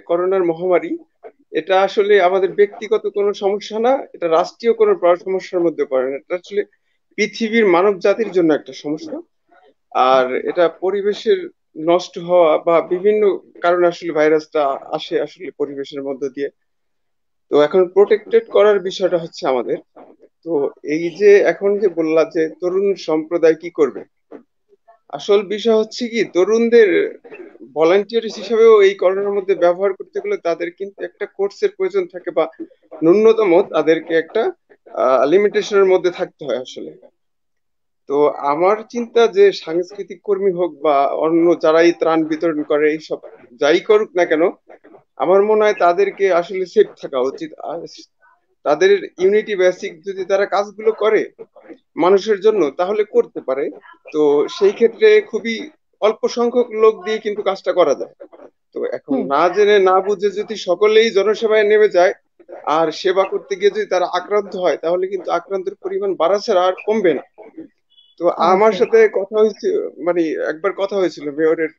করোনার মহামারী, এটা আসলে আমাদের ব্যক্তিগত কোনো সমস্যা না, এটা রাষ্ট্রীয় কোনো সমস্যার মধ্যে পড়ে না, এটা আসলে পৃথিবীর মানব জাতির জন্য একটা সমস্যা। আর এটা পরিবেশের নষ্ট হওয়া বা বিভিন্ন কারণে আসলে ভাইরাসটা আসে আসলে পরিবেশের মধ্য দিয়ে। তো এখন প্রোটেক্টেড করার বিষয়টা হচ্ছে আমাদের। তো এই যে এখন যে বললা যে তরুণ সম্প্রদায় কি করবে, আসল বিষয় হচ্ছে কি, তরুণদের ভলান্টিয়ার হিসেবেও এই করোনার মধ্যে ব্যবহার করতে গেলে তাদের কিন্তু একটা কোর্সের প্রয়োজন থাকে, বা ন্যূনতম তাদেরকে একটা লিমিটেশনের মধ্যে থাকতে হয় আসলে। তো আমার চিন্তা যে সাংস্কৃতিক কর্মী হোক বা অন্য যারাই ত্রাণ বিতরণ করে, এইসব যাই করুক না কেন, আমার মনে হয় তাদেরকে আসলে সেফ থাকা উচিত। তাদের ইউনিটি বেসিক যদি তারা কাজগুলো করে মানুষের জন্য, তাহলে করতে পারে। তো সেই ক্ষেত্রে খুবই অল্প সংখ্যক লোক দিয়ে কিন্তু কাজটা করা যায়। তো এখন না জেনে না বুঝে যদি সকলেই জনসেবায় নেমে যায় আর সেবা করতে গিয়ে যদি তারা আক্রান্ত হয়, তাহলে কিন্তু আক্রান্তের পরিমাণ বাড়া ছাড়া আর কমবে না। তো আমার সাথে কথা হয়েছে, মানে একবার কথা হয়েছিল মেয়রের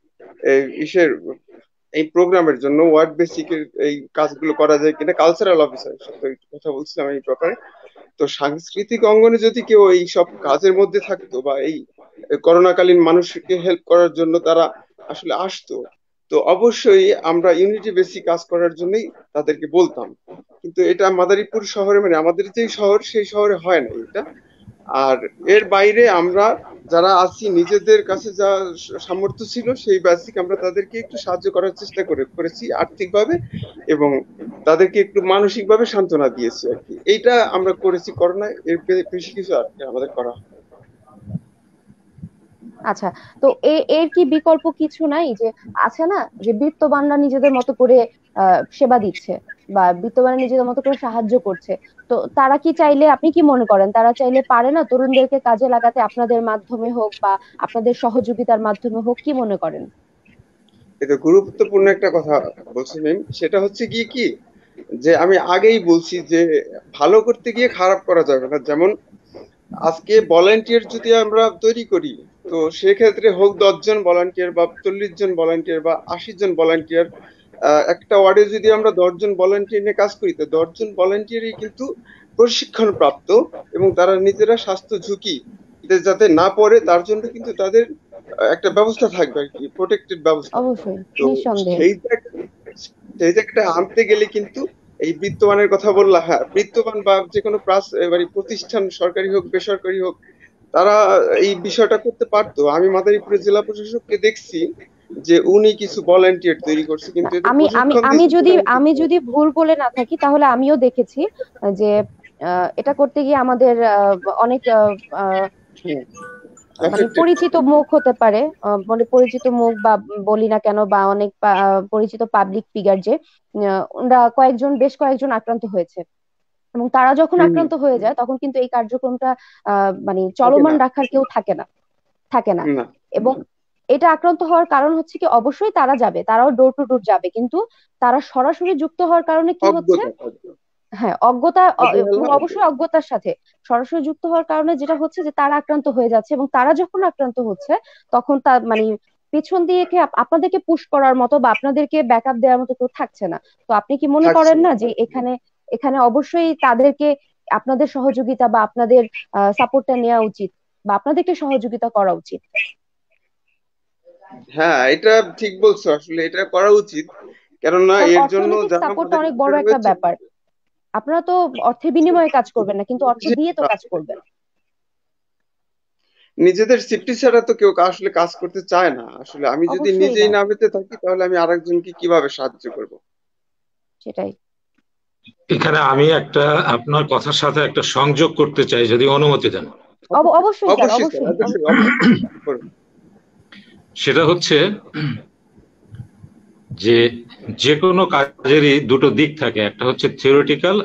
ইসের এই প্রোগ্রামের জন্য, ওয়ার্ড বেসিকের এই কাজগুলো করা যায় কিনা, কালচারাল অফিসারের সাথে কথা বলছিলাম এই ব্যাপারে। তো সাংস্কৃতিক অঙ্গনে যদি কেউ এই সব কাজের মধ্যে থাকতো বা এই করোনাকালীন মানুষকে হেল্প করার জন্য তারা আসলে আসতো, তো অবশ্যই আমরা ইউনিটি বেসিক কাজ করার জন্যই তাদেরকে বলতাম। কিন্তু এটা মাদারীপুর শহরে, মানে আমাদের যেই শহর, সেই শহরে হয় না এটা। আর এর বাইরে আমরা যারা আছি, নিজেদের কাছে যা সামর্থ্য ছিল সেই বেসিক আমরা তাদেরকে একটু সাহায্য করার চেষ্টা করেছি আর্থিকভাবে, এবং তাদেরকে একটু মানসিকভাবে সান্ত্বনা দিয়েছি আর কি। এইটা আমরা করেছি করোনায়, এর বেশি কিছু আর আমাদের করা। আচ্ছা, তো এর কি বিকল্প কিছু নাই? যে আছে না যে বিত্তবানরা নিজেদের মতো করে সেবা দিচ্ছে বা বিত্তবানরা নিজেদের মতো করে সাহায্য করছে, তো তারা কি চাইলে, আপনি কি মনে করেন তারা চাইলে পারে না তরুণদেরকে কাজে লাগাতে, আপনাদের মাধ্যমে হোক বা আপনাদের সহযোগিতার মাধ্যমে হোক? কি মনে করেন? এটা গুরুত্বপূর্ণ একটা কথা বলছি মিম। সেটা হচ্ছে কি যে আমি আগেই বলছি যে ভালো করতে গিয়ে খারাপ করা যাবে না। যেমন আজকে ভলান্টিয়ার যদি আমরা তৈরি করি, তো সেক্ষেত্রে হোক 10 জন ভলান্টিয়ার বা 40 জন ভলান্টিয়ার বা 80 জন ভলান্টিয়ার, একটা ওয়ার্ডে যদি আমরা 10 জন ভলান্টিয়ার নিয়ে কাজ করি, তো 10 জন ভলান্টিয়ারই কিন্তু প্রশিক্ষণ প্রাপ্ত, এবং তারা নিজেরা স্বাস্থ্য ঝুঁকি যাতে না পড়ে তার জন্য কিন্তু তাদের একটা ব্যবস্থা থাকবে আর কি, প্রোটেক্টেড ব্যবস্থা। অবশ্যই, তো নিঃসন্দেহে সেই জায়গাটা আনতে গেলে কিন্তু এই বিত্তবানের কথা বললা, হ্যাঁ, বিত্তবান বা যে কোনো প্রতিষ্ঠান, সরকারি হোক বেসরকারি হোক, তারা এই বিষয়টা করতে পারতো। আমি মাদারীপুরের জেলা প্রশাসককে দেখছি যে উনি কিছু ভলান্টিয়ার তৈরি করছে, কিন্তু এদের আমি আমি প্রশিক্ষণ আমি দিচ্ছে যদি কিনা আমি যদি ভুল বলে না থাকি, তাহলে আমিও দেখেছি যে এটা করতে গিয়ে আমাদের অনেক মানে পরিচিত মুখ হতে পারে, মানে পরিচিত মুখ বা বলি না কেন, বা অনেক পরিচিত পাবলিক ফিগার, যে ওরা বেশ কয়েকজন আক্রান্ত হয়েছে, এবং তারা যখন আক্রান্ত হয়ে যায় তখন কিন্তু এই কার্যক্রমটা মানে চলমান রাখার কেউ থাকে না। থাকে না। না এবং এটা আক্রান্ত হওয়ার কারণ হচ্ছে কি, অবশ্যই তারা যাবে, তারাও ডোর টু ডোর যাবে, কিন্তু তারা সরাসরি যুক্ত হওয়ার কারণে কি হচ্ছে, অজ্ঞতা হ্যাঁ অজ্ঞতা, এবং অবহেলা অবশ্যই অজ্ঞতার সাথে সরাসরি যুক্ত হওয়ার কারণে যেটা হচ্ছে যে তারা আক্রান্ত হয়ে যাচ্ছে, এবং তারা যখন আক্রান্ত হচ্ছে তখন তার মানে পেছন দিয়ে আপনাদেরকে পুশ করার মতো বা আপনাদেরকে ব্যাকআপ দেওয়ার মতো কেউ থাকছে না। তো আপনি কি মনে থাকছে করেন না। না যে এখানে এখানে অবশ্যই তাদেরকে আপনাদের সহযোগিতা বা আপনাদের সাপোর্টটা নেওয়া উচিত, বা আপনাদেরকে সহযোগিতা করা উচিত? হ্যাঁ, এটা ঠিক বলছো, আসলে এটা করা উচিত, কেননা কারণ এর জন্য অর্থনৈতিক যারা সাপোর্টটা অনেক পদক্ষেপ বড় একটা রয়েছে ব্যাপার। আপনারা তো অর্থের বিনিময়ে কাজ করবেন না, কিন্তু অর্থ দিয়ে তো কাজ করবেন। নিজেদের সেফটি ছাড়া তো কেউ আসলে কাজ করতে চায় না। আসলে আমি যদি অবশ্যই নিজেই না, না বেঁচে থাকি তাহলে আমি আরেকজনকে কিভাবে সাহায্য করব? সেটাই। এখানে আমি একটা আপনার কথার সাথে একটা সংযোগ করতে চাই, যদি অনুমতি দেন। অবশ্যই স্যার, অবশ্যই স্যার, অবশ্যই অবশ্যই অবশ্যই করুন। সেটা হচ্ছে যে যে কোনো কাজেরই দুটো দিক থাকে, একটা হচ্ছে থিওরিটিক্যাল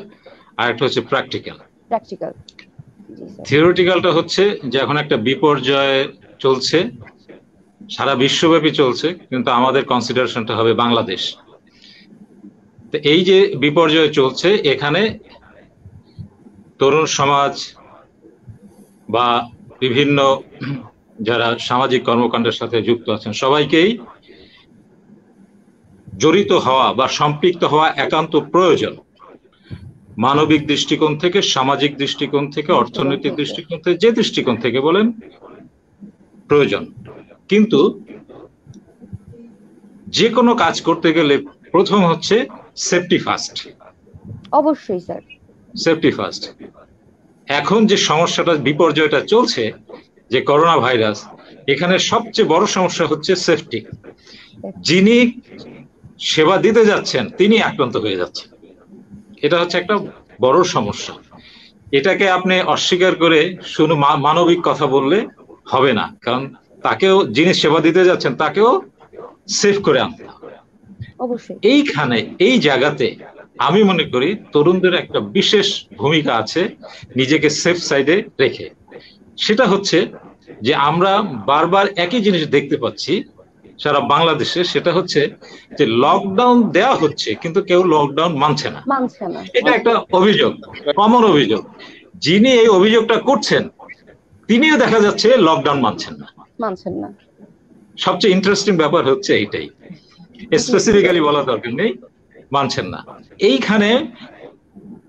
আর একটা হচ্ছে প্র্যাকটিক্যাল। প্র্যাকটিক্যাল। জি স্যার। থিওরিটিক্যালটা হচ্ছে যে এখন একটা বিপর্যয় চলছে, সারা বিশ্বব্যাপী চলছে, কিন্তু আমাদের কনসিডারেশনটা হবে বাংলাদেশ। তো এই যে বিপর্যয় চলছে, এখানে তরুণ সমাজ বা বিভিন্ন যারা সামাজিক কর্মকাণ্ডের সাথে যুক্ত আছেন সবাইকেই জড়িত হওয়া বা সম্পৃক্ত হওয়া একান্ত প্রয়োজন। মানবিক দৃষ্টিকোণ থেকে, সামাজিক দৃষ্টিকোণ থেকে, অর্থনৈতিক দৃষ্টিকোণ থেকে, যে দৃষ্টিকোণ থেকে বলেন প্রয়োজন। কিন্তু যে কোনো কাজ করতে গেলে প্রথম হচ্ছে সেফটি ফার্স্ট। অবশ্যই স্যার, সেফটি ফার্স্ট। এখন যে সমস্যাটা, বিপর্যয়টা চলছে, যে করোনা ভাইরাস, এখানে সবচেয়ে বড় সমস্যা হচ্ছে সেফটি। যিনি সেবা দিতে যাচ্ছেন তিনি আক্রান্ত হয়ে যাচ্ছেন, এটা হচ্ছে একটা বড় সমস্যা। এটাকে আপনি অস্বীকার করে শুধু মানবিক কথা বললে হবে না, কারণ তাকেও, যিনি সেবা দিতে যাচ্ছেন তাকেও সেভ করে আনতে হবে। অবশ্যই। এইখানে এই জায়গাতে আমি মনে করি তরুণদের একটা বিশেষ ভূমিকা আছে নিজেকে সেফ সাইডে রেখে। সেটা হচ্ছে যে আমরা বারবার একই জিনিস দেখতে পাচ্ছি সারা বাংলাদেশে, সেটা হচ্ছে যে লকডাউন দেওয়া হচ্ছে কিন্তু কেউ লকডাউন মানছে না। এটা একটা অভিযোগ, কমন অভিযোগ। যিনি এই অভিযোগটা করছেন তিনিও দেখা যাচ্ছে লকডাউন মানছেন না। সবচেয়ে ইন্টারেস্টিং ব্যাপার হচ্ছে এইটাই, স্পেসিফিক্যালি বলা দরকার নেই, মানছেন না। এইখানে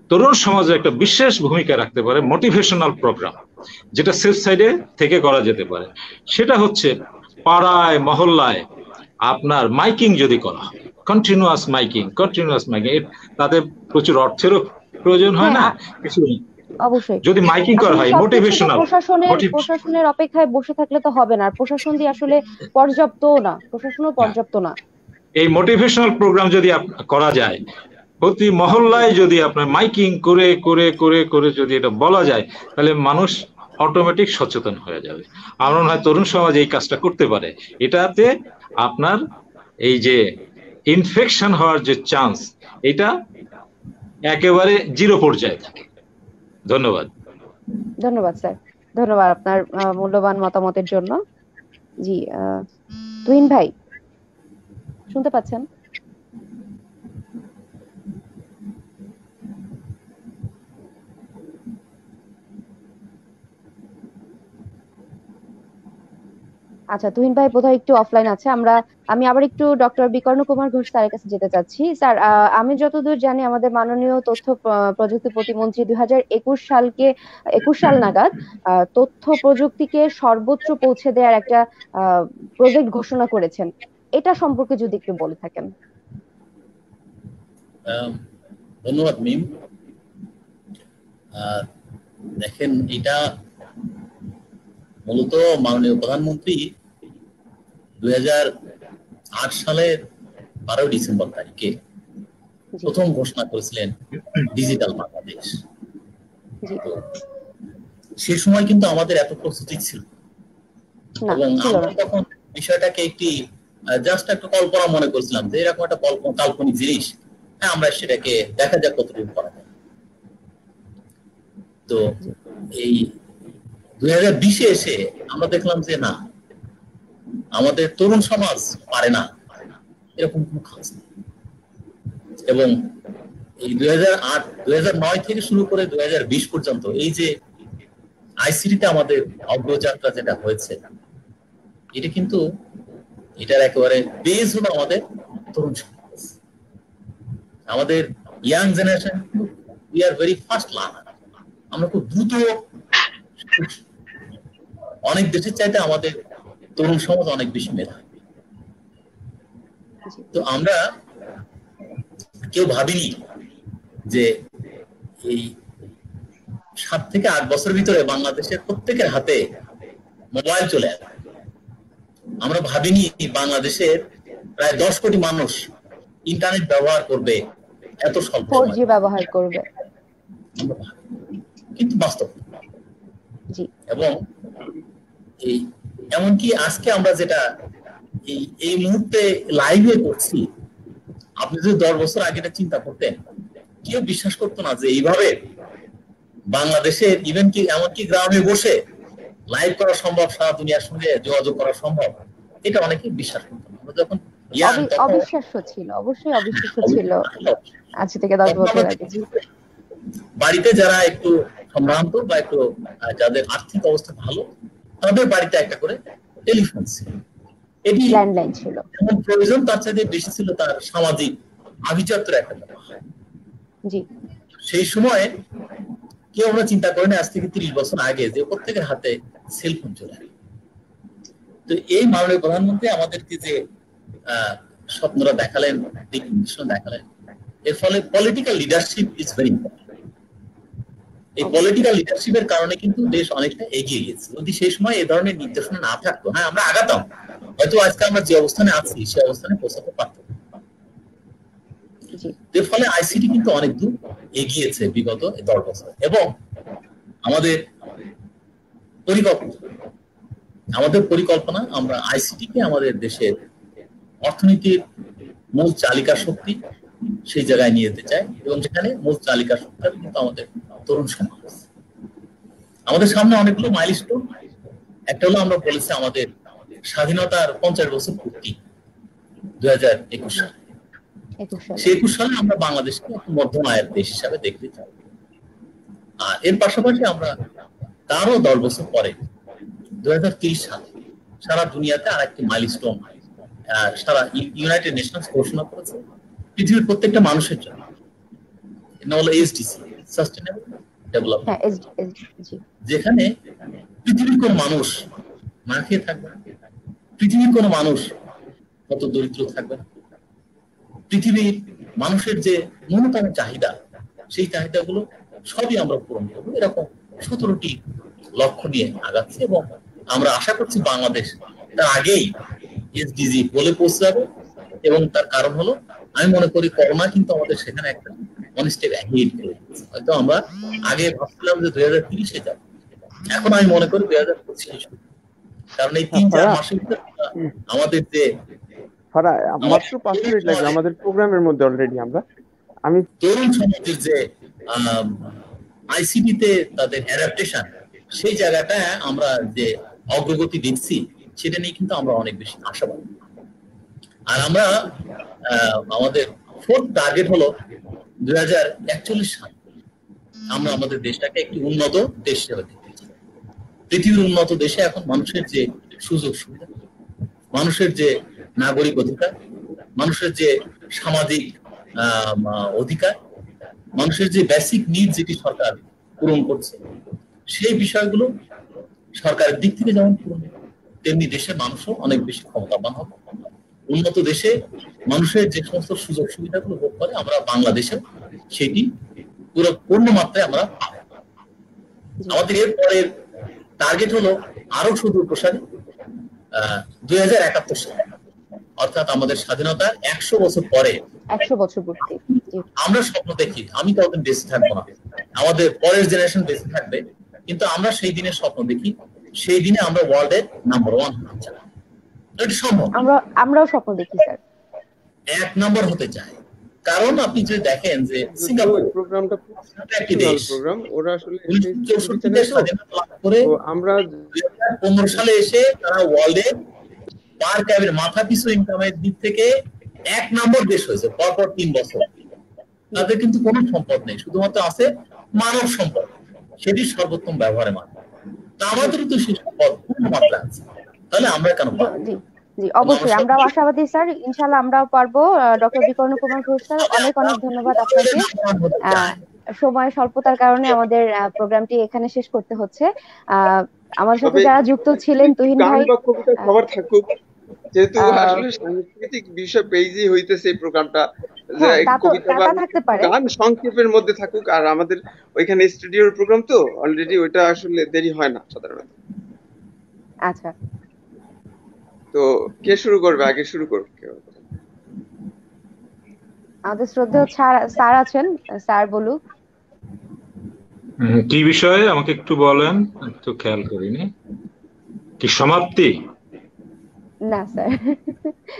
তরুণ সমাজের একটা বিশেষ ভূমিকা রাখতে পারে মোটিভেশনাল প্রোগ্রাম, যেটা সেফ সাইডে থেকে করা যেতে পারে। সেটা হচ্ছে পাড়ায় মহল্লায় আপনার মাইকিং যদি করা হয়, কন্টিনিউয়াস মাইকিং, তাতে প্রচুর অর্থেরও প্রয়োজন হয় না, কিছু অবশ্যই যদি মাইকিং করা হয় মোটিভেশনাল। প্রশাসনের অপেক্ষায় বসে থাকলে তো হবে না, আর প্রশাসন দিয়ে আসলে প্রশাসনও পর্যাপ্ত না। এই মোটিভেশনাল প্রোগ্রাম যদি করা যায়, প্রতি মহল্লায় যদি আপনার মাইকিং করে করে করে করে যদি এটা বলা যায়, তাহলে মানুষ অটোমেটিক সচেতন হয়ে যাবে। আমার মনে হয় তরুণ সমাজ এই কাজটা করতে পারে। এটাতে আপনার এই যে ইনফেকশন হওয়ার যে চান্স, এটা একেবারে জিরো পর্যায়ে থাকে। ধন্যবাদ। ধন্যবাদ স্যার, ধন্যবাদ আপনার মূল্যবান মতামতের জন্য। জি তুহিন ভাই, শুনতে পাচ্ছেন? আচ্ছা, তুহিন ভাই বোধহয় একটু অফলাইন আছে। আমি আবার একটু ডক্টর বিকর্ণ কুমার ঘোষ স্যারের কাছে যেতে চাচ্ছি। স্যার, আমি যতদূর জানি আমাদের মাননীয় তথ্য প্রযুক্তি প্রতিমন্ত্রী 2021 সাল নাগাদ তথ্য প্রযুক্তিকে সর্বোচ্চ পৌঁছে দেওয়ার একটা প্রজেক্ট ঘোষণা করেছেন। এটা সম্পর্কে যদি একটু বলে থাকেন। ধন্যবাদ মিম। দেখেন, এটা মূলত মাননীয় প্রধানমন্ত্রী 2008 সালের 12 ডিসেম্বর তারিখে প্রথম ঘোষণা করেছিলেন ডিজিটাল বাংলাদেশ। সে সময় কিন্তু আমাদের এত প্রস্তুতি ছিল এবং আমরা তখন বিষয়টাকে একটি জাস্ট একটা কল্পনা মনে করছিলাম যে এরকম একটা কাল্পনিক জিনিস, হ্যাঁ আমরা সেটাকে দেখা যাক কতটুকু করা যায়। তো এই 2020-এ এসে আমরা দেখলাম যে না, আমাদের তরুণ সমাজ পারে না এরকম কোনো কাজ নেই। এবং এই 2009 থেকে শুরু করে 2020 পর্যন্ত এই যে আইসিটিতে আমাদের অগ্রযাত্রা যেটা হয়েছে, এটা কিন্তু এটার একেবারে বেস হলো আমাদের তরুণ সমাজ, আমাদের young generation. We are very fast learner, আমরা খুব দ্রুত, অনেক দেশের চাইতে আমাদের তরুণ সমাজ অনেক বেশি মেধাবী। তো আমরা কেউ ভাবিনি যে এই 7 থেকে 8 বছরের ভিতরে বাংলাদেশের প্রত্যেকের হাতে মোবাইল চলে আসবে। আমরা ভাবিনি বাংলাদেশের প্রায় 10 কোটি মানুষ ইন্টারনেট ব্যবহার করবে এত স্বল্প সময়ে, 4G ব্যবহার করবে, কিন্তু বাস্তব। এবং এই এমনকি আজকে আমরা যেটা এই মুহূর্তে লাইভে করছি, আপনি যদি 10 বছর আগে এটা চিন্তা করতেন, কেউ বিশ্বাস করতো না যে এইভাবে বাংলাদেশের ইভেন কি এমনকি গ্রামে বসে লাইভ করা সম্ভব, সারা দুনিয়ার সঙ্গে যোগাযোগ করা সম্ভব, এটা অনেকেই বিশ্বাস করতো না। যখন অবিশ্বাস্য ছিল, অবশ্যই অবিশ্বাস্য ছিল আজ থেকে 10 বছর আগে। বাড়িতে যারা একটু সম্ভ্রান্ত বা একটু যাদের আর্থিক অবস্থা ভালো, তাদের বাড়িতে একটা করে টেলিফোন ছিল, এটি ল্যান্ডলাইন ছিল। যেমন প্রয়োজন তার চাইতে বেশি ছিল তার সামাজিক আভিজাত্যের একটা ব্যাপার। জি, সেই সময়ে কেউ আমরা চিন্তা করি না আজ থেকে 30 বছর আগে যে প্রত্যেকের হাতে সেলফোন চলে আসে। তো এই মাননীয় প্রধানমন্ত্রী আমাদেরকে যে স্বপ্নরা দেখালেন, দিক নির্দেশনা দেখালেন, এর ফলে political leadership is very important. এই পলিটিক্যাল লিডারশিপের কারণে কিন্তু দেশ অনেকটা এগিয়ে গেছে। যদি সেই সময় এই ধরনের নির্দেশনা না থাকতো, হ্যাঁ আমরা আগাতাম, হয়তো আজকে আমরা যে অবস্থানে আছি সে অবস্থানে পৌঁছাতে পারতাম। এর ফলে আইসিটি কিন্তু অনেক দূর এগিয়েছে বিগত 10 বছর। এবং আমাদের পরিকল্পনা আমরা আইসিটিকে আমাদের দেশের অর্থনীতির মূল চালিকা শক্তি সেই জায়গায় নিয়ে যেতে চাই, এবং সেখানে মূল চালিকা শক্তি কিন্তু আমাদের তরুণ সমাজ। আমাদের সামনে অনেকগুলো মাইলস্টোন। একটা হলো আমরা বলেছি আমাদের স্বাধীনতার 50 বছর পূর্তি 2021 সালে। সেই 21 সালে আমরা বাংলাদেশকে মধ্যম আয়ের দেশ হিসাবে দেখতে চাই। আর এর পাশাপাশি আমরা তারও 10 বছর পরে 2030 সালে সারা দুনিয়াতে আরেকটি মাইলস্টোন সারা ইউনাইটেড নেশনস ঘোষণা করেছে পৃথিবীর প্রত্যেকটা মানুষের জন্য। এটা হলো এসডিজি, সাস্টেনেবল ডেভেলপমেন্ট, যেখানে পৃথিবীর কোন মানুষ না খেয়ে থাকবে না, পৃথিবীর কোন মানুষ কত দরিদ্র থাকবে না, পৃথিবীর মানুষের যে ন্যূনতম চাহিদা, সেই চাহিদাগুলো সবই আমরা পূরণ করবো। এরকম 17টি লক্ষ্য নিয়ে আগাচ্ছে, এবং আমরা আশা করছি বাংলাদেশ তার আগেই এসডিজি বলে পৌঁছে যাবে। এবং তার কারণ হলো, আমি মনে করি করোনা কিন্তু আমাদের সেখানে একটা ওয়ান স্টেপ অ্যাহেড করে দিয়েছে। হয়তো আমরা আগে ভাবছিলাম যে 2030-এ যাব, এখন আমি মনে করি 2025-এ, কারণ এই 3-4 মাসের ভিতরে আমাদের যে মাত্র 5 মিনিট লাগবে আমাদের প্রোগ্রামের মধ্যে অলরেডি আমি তরুণ সমাজের যে আইসিটিতে তাদের অ্যাডাপ্টেশন, সেই জায়গাটা আমরা যে অগ্রগতি দেখছি সেটা নিয়ে কিন্তু আমরা অনেক বেশি আশাবাদী। আর আমরা আমাদের 4th টার্গেট হলো 2041 সাল আমরা আমাদের দেশটাকে একটি উন্নত দেশ হিসেবে দেখতে চাই। পৃথিবীর উন্নত দেশে এখন মানুষের যে সুযোগ সুবিধা, মানুষের যে নাগরিক অধিকার, মানুষের যে সামাজিক অধিকার, মানুষের যে বেসিক নিড যেটি সরকার পূরণ করছে, সেই বিষয়গুলো সরকারের দিক থেকে যেমন পূরণ, তেমনি দেশের মানুষও অনেক বেশি ক্ষমতাবান হবে। উন্নত দেশে মানুষের যে সমস্ত সুযোগ সুবিধাগুলো ভোগ করে, আমরা বাংলাদেশে সেটি পুরো পূর্ণ মাত্রায় আমরা পাবো। আমাদের এর পরের টার্গেট হলো আরো সুদূর প্রসারী 2071 সালে, অর্থাৎ আমাদের স্বাধীনতার 100 বছর পরে, 100 বছর পূর্তি আমরা স্বপ্ন দেখি, আমি ততদিন বেঁচে থাকবো না, আমাদের পরের জেনারেশন বেঁচে থাকবে, কিন্তু আমরা সেই দিনের স্বপ্ন দেখি, সেই দিনে আমরা ওয়ার্ল্ডের নাম্বার 1 হতে চাই। এটা সম্ভব, আমরাও স্বপ্ন দেখি স্যার, 1 নম্বর হতে চাই। কারণ আপনি যদি দেখেন যে সিঙ্গাপুর প্রোগ্রামটা একটি দেশ, প্রোগ্রাম ওরা আসলে 1964 স্বাধীনতা লাভ করে আমরা 2015 সালে এসে তারা ওয়ার্ল্ডে পার ক্যাবিনেট মাথা পিছু ইনকামের দিক থেকে 1 নম্বর দেশ হয়েছে পরপর 3 বছর। তাদের কিন্তু কোনো সম্পদ নেই, শুধুমাত্র আছে মানব সম্পদ, সেটি সর্বোত্তম ব্যবহারের মাধ্যমে। তা আমাদেরও তো সেই সম্পদ পূর্ণ মাত্রা আছে, তাহলে আমরা কেন পারবো? জি জি, অবশ্যই আমরাও আশাবাদী স্যার, ইনশাআল্লাহ আমরাও পারবো। ডক্টর বিকর্ণ কুমার ঘোষ স্যার, অনেক অনেক ধন্যবাদ আপনাকে। সময় স্বল্পতার কারণে আমাদের প্রোগ্রামটি এখানে শেষ করতে হচ্ছে। আমার সাথে যারা যুক্ত ছিলেন, তুহিন ভাই, গান বা কবিতা সবার থাকুক, যেহেতু আসলে সাংস্কৃতিক বিষয় পেজই হইতেছে এই প্রোগ্রামটা, যে কবিতা বা গান সংক্ষেপের মধ্যে থাকুক। আর আমাদের ওইখানে স্টুডিওর প্রোগ্রাম তো অলরেডি, ওইটা আসলে দেরি হয় না সাধারণত। আচ্ছা, তো কে শুরু করবে? আগে শুরু করবে কেউ? আমাদের শ্রদ্ধেয় স্যার আছেন, স্যার বলুক। কি বিষয়ে আমাকে একটু বলেন, একটু খেয়াল করিনি। কি সমাপ্তি? না স্যার,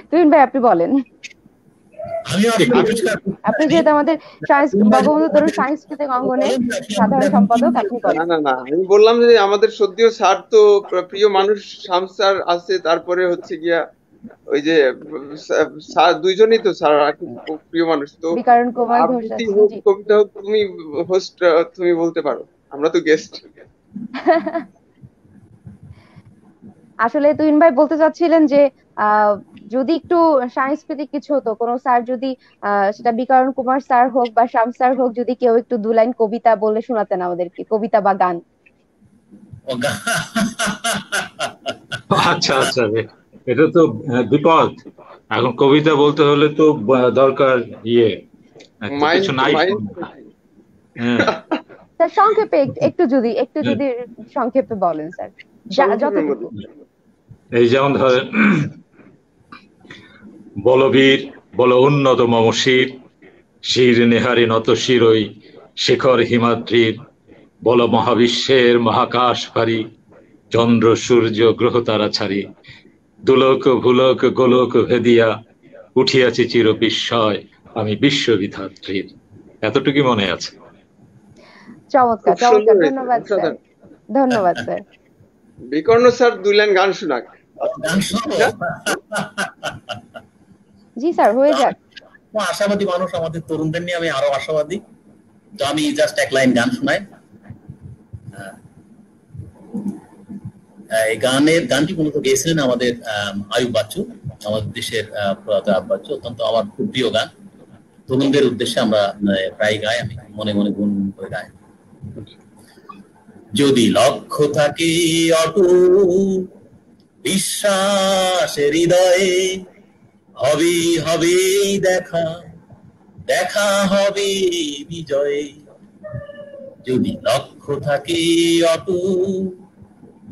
তুহিন ভাই আপনি বলেন। আপনি যেহেতু আমাদের বঙ্গবন্ধু তরুণ সাংস্কৃতিক অঙ্গনের সাধারণ সম্পাদক, আপনি বলেন। না, আমি বললাম যে আমাদের সদ্যীয় স্যার তো প্রিয় মানুষ, শামস স্যার আছে, তারপরে হচ্ছে গিয়া ওই যে স্যার, দুইজনই তো স্যার প্রিয় মানুষ। তো বিকরণ কুমার ঘোষ, কবিতা হোক, তুমি হোস্ট, তুমি বলতে পারো, আমরা তো গেস্ট। আসলে তুহিন ভাই বলতে চাচ্ছিলেন যে যদি একটু সাংস্কৃতিক কিছু হতো, কোন স্যার যদি, সেটা বিকরণ কুমার স্যার হোক বা শাম স্যার হোক, যদি কেউ একটু 2 লাইন কবিতা বলে শোনাতেন আমাদেরকে, কবিতা বা গান। আচ্ছা আচ্ছা, এটা তো বিপদ। এখন কবিতা বলতে হলে তো দরকার কিছু নাই। স্যার সংক্ষেপে একটু যদি সংক্ষেপে বলেন স্যার, যতটুকু। এই যেমন ধরেন, বলবীর বল উন্নত মমশির, শির নেহারি নত শিরই, শিখর হিমাদ্রির, বল মহাবিশ্বের মহাকাশ ভারী, চন্দ্র সূর্য গ্রহ তারা ছাড়ি, দুলোক ভুলোক গোলোক ভেদিয়া, উঠিয়াছি চির বিস্ময় আমি বিশ্ববিধাত্রীর। এতটুকু মনে আছে। চমৎকার চমৎকার, ধন্যবাদ স্যার, ধন্যবাদ স্যার। বিকর্ণ স্যার 2 লাইন গান শোনাক। জি স্যার, হয়ে যাক। আশাবাদী মানুষ, আমাদের তরুণদের নিয়ে আমি আরো আশাবাদী। তো আমি জাস্ট 1 লাইন গান শোনাই। এই গানটি মূলত গেয়েছিলেন আমাদের আয়ুব বাচ্চু, আমাদের দেশের প্রয়াত আয়ুব বাচ্চু। অত্যন্ত আমার খুব প্রিয় গান, তরুণদের উদ্দেশ্যে আমরা প্রায় গাই, আমি মনে মনে গুনগুন করে গাই। যদি লক্ষ্য থাকে অটুট বিশ্বাসের হৃদয়ে, হবে হবে দেখা, দেখা হবে বিজয়ে। যদি লক্ষ্য থাকে অটুট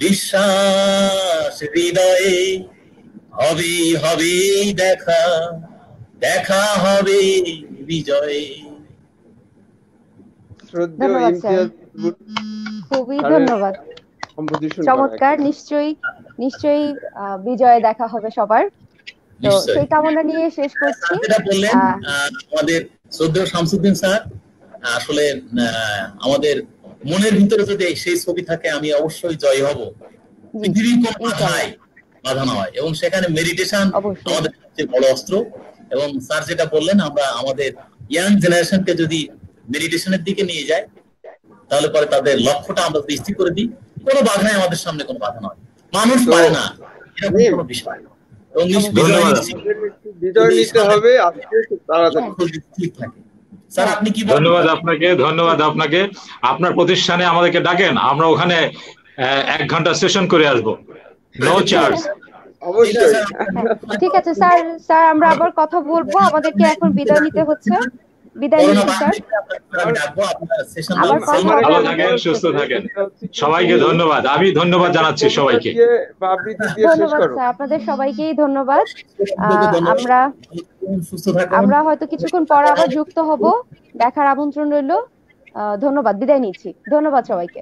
বিশ্বাস হৃদয়ে, হবে হবে দেখা, দেখা হবে বিজয়ে। ধন্যবাদ স্যার, খুবই ধন্যবাদ, চমৎকার। নিশ্চয়ই বিজয়ে দেখা হবে সবার। তো সেই কামনা নিয়ে শেষ করছি। আমাদের শ্রদ্ধেয় শামসুদ্দিন স্যার, আসলে আমাদের মনের ভিতরে যদি সেই ছবি থাকে, আমি অবশ্যই জয় হব, পৃথিবীর কোন বাধা নয়। এবং সেখানে মেডিটেশন আমাদের সবচেয়ে বড় অস্ত্র। এবং স্যার যেটা বললেন, আমরা আমাদের ইয়াং জেনারেশনকে যদি মেডিটেশনের দিকে নিয়ে যাই, তাহলে পরে তাদের লক্ষ্যটা আমরা যদি স্থির করে দিই, কোনো বাধা নাই, আমাদের সামনে কোনো বাধা নয়। মানুষ পারে না এরকম কোনো বিষয়। এবং বিজয় নিতে হবে আজকে খুব তাড়াতাড়ি। স্যার আপনি কি? ধন্যবাদ আপনাকে। আপনার প্রতিষ্ঠানে আমাদেরকে ডাকেন, আমরা ওখানে 1 ঘন্টা সেশন করে আসবো, নো চার্জ। অবশ্যই, ঠিক আছে স্যার। আমরা আবার কথা বলবো, আমাদেরকে এখন বিদায় নিতে হচ্ছে। বিদায় নিচ্ছি স্যার। ভালো থাকেন, সুস্থ থাকেন, সবাইকে ধন্যবাদ। আমি ধন্যবাদ জানাচ্ছি সবাইকে। ধন্যবাদ স্যার, আপনাদের সবাইকেই ধন্যবাদ। আমরা হয়তো কিছুক্ষণ পর আবার যুক্ত হব, দেখার আমন্ত্রণ রইল। ধন্যবাদ, বিদায় নিচ্ছি। ধন্যবাদ সবাইকে।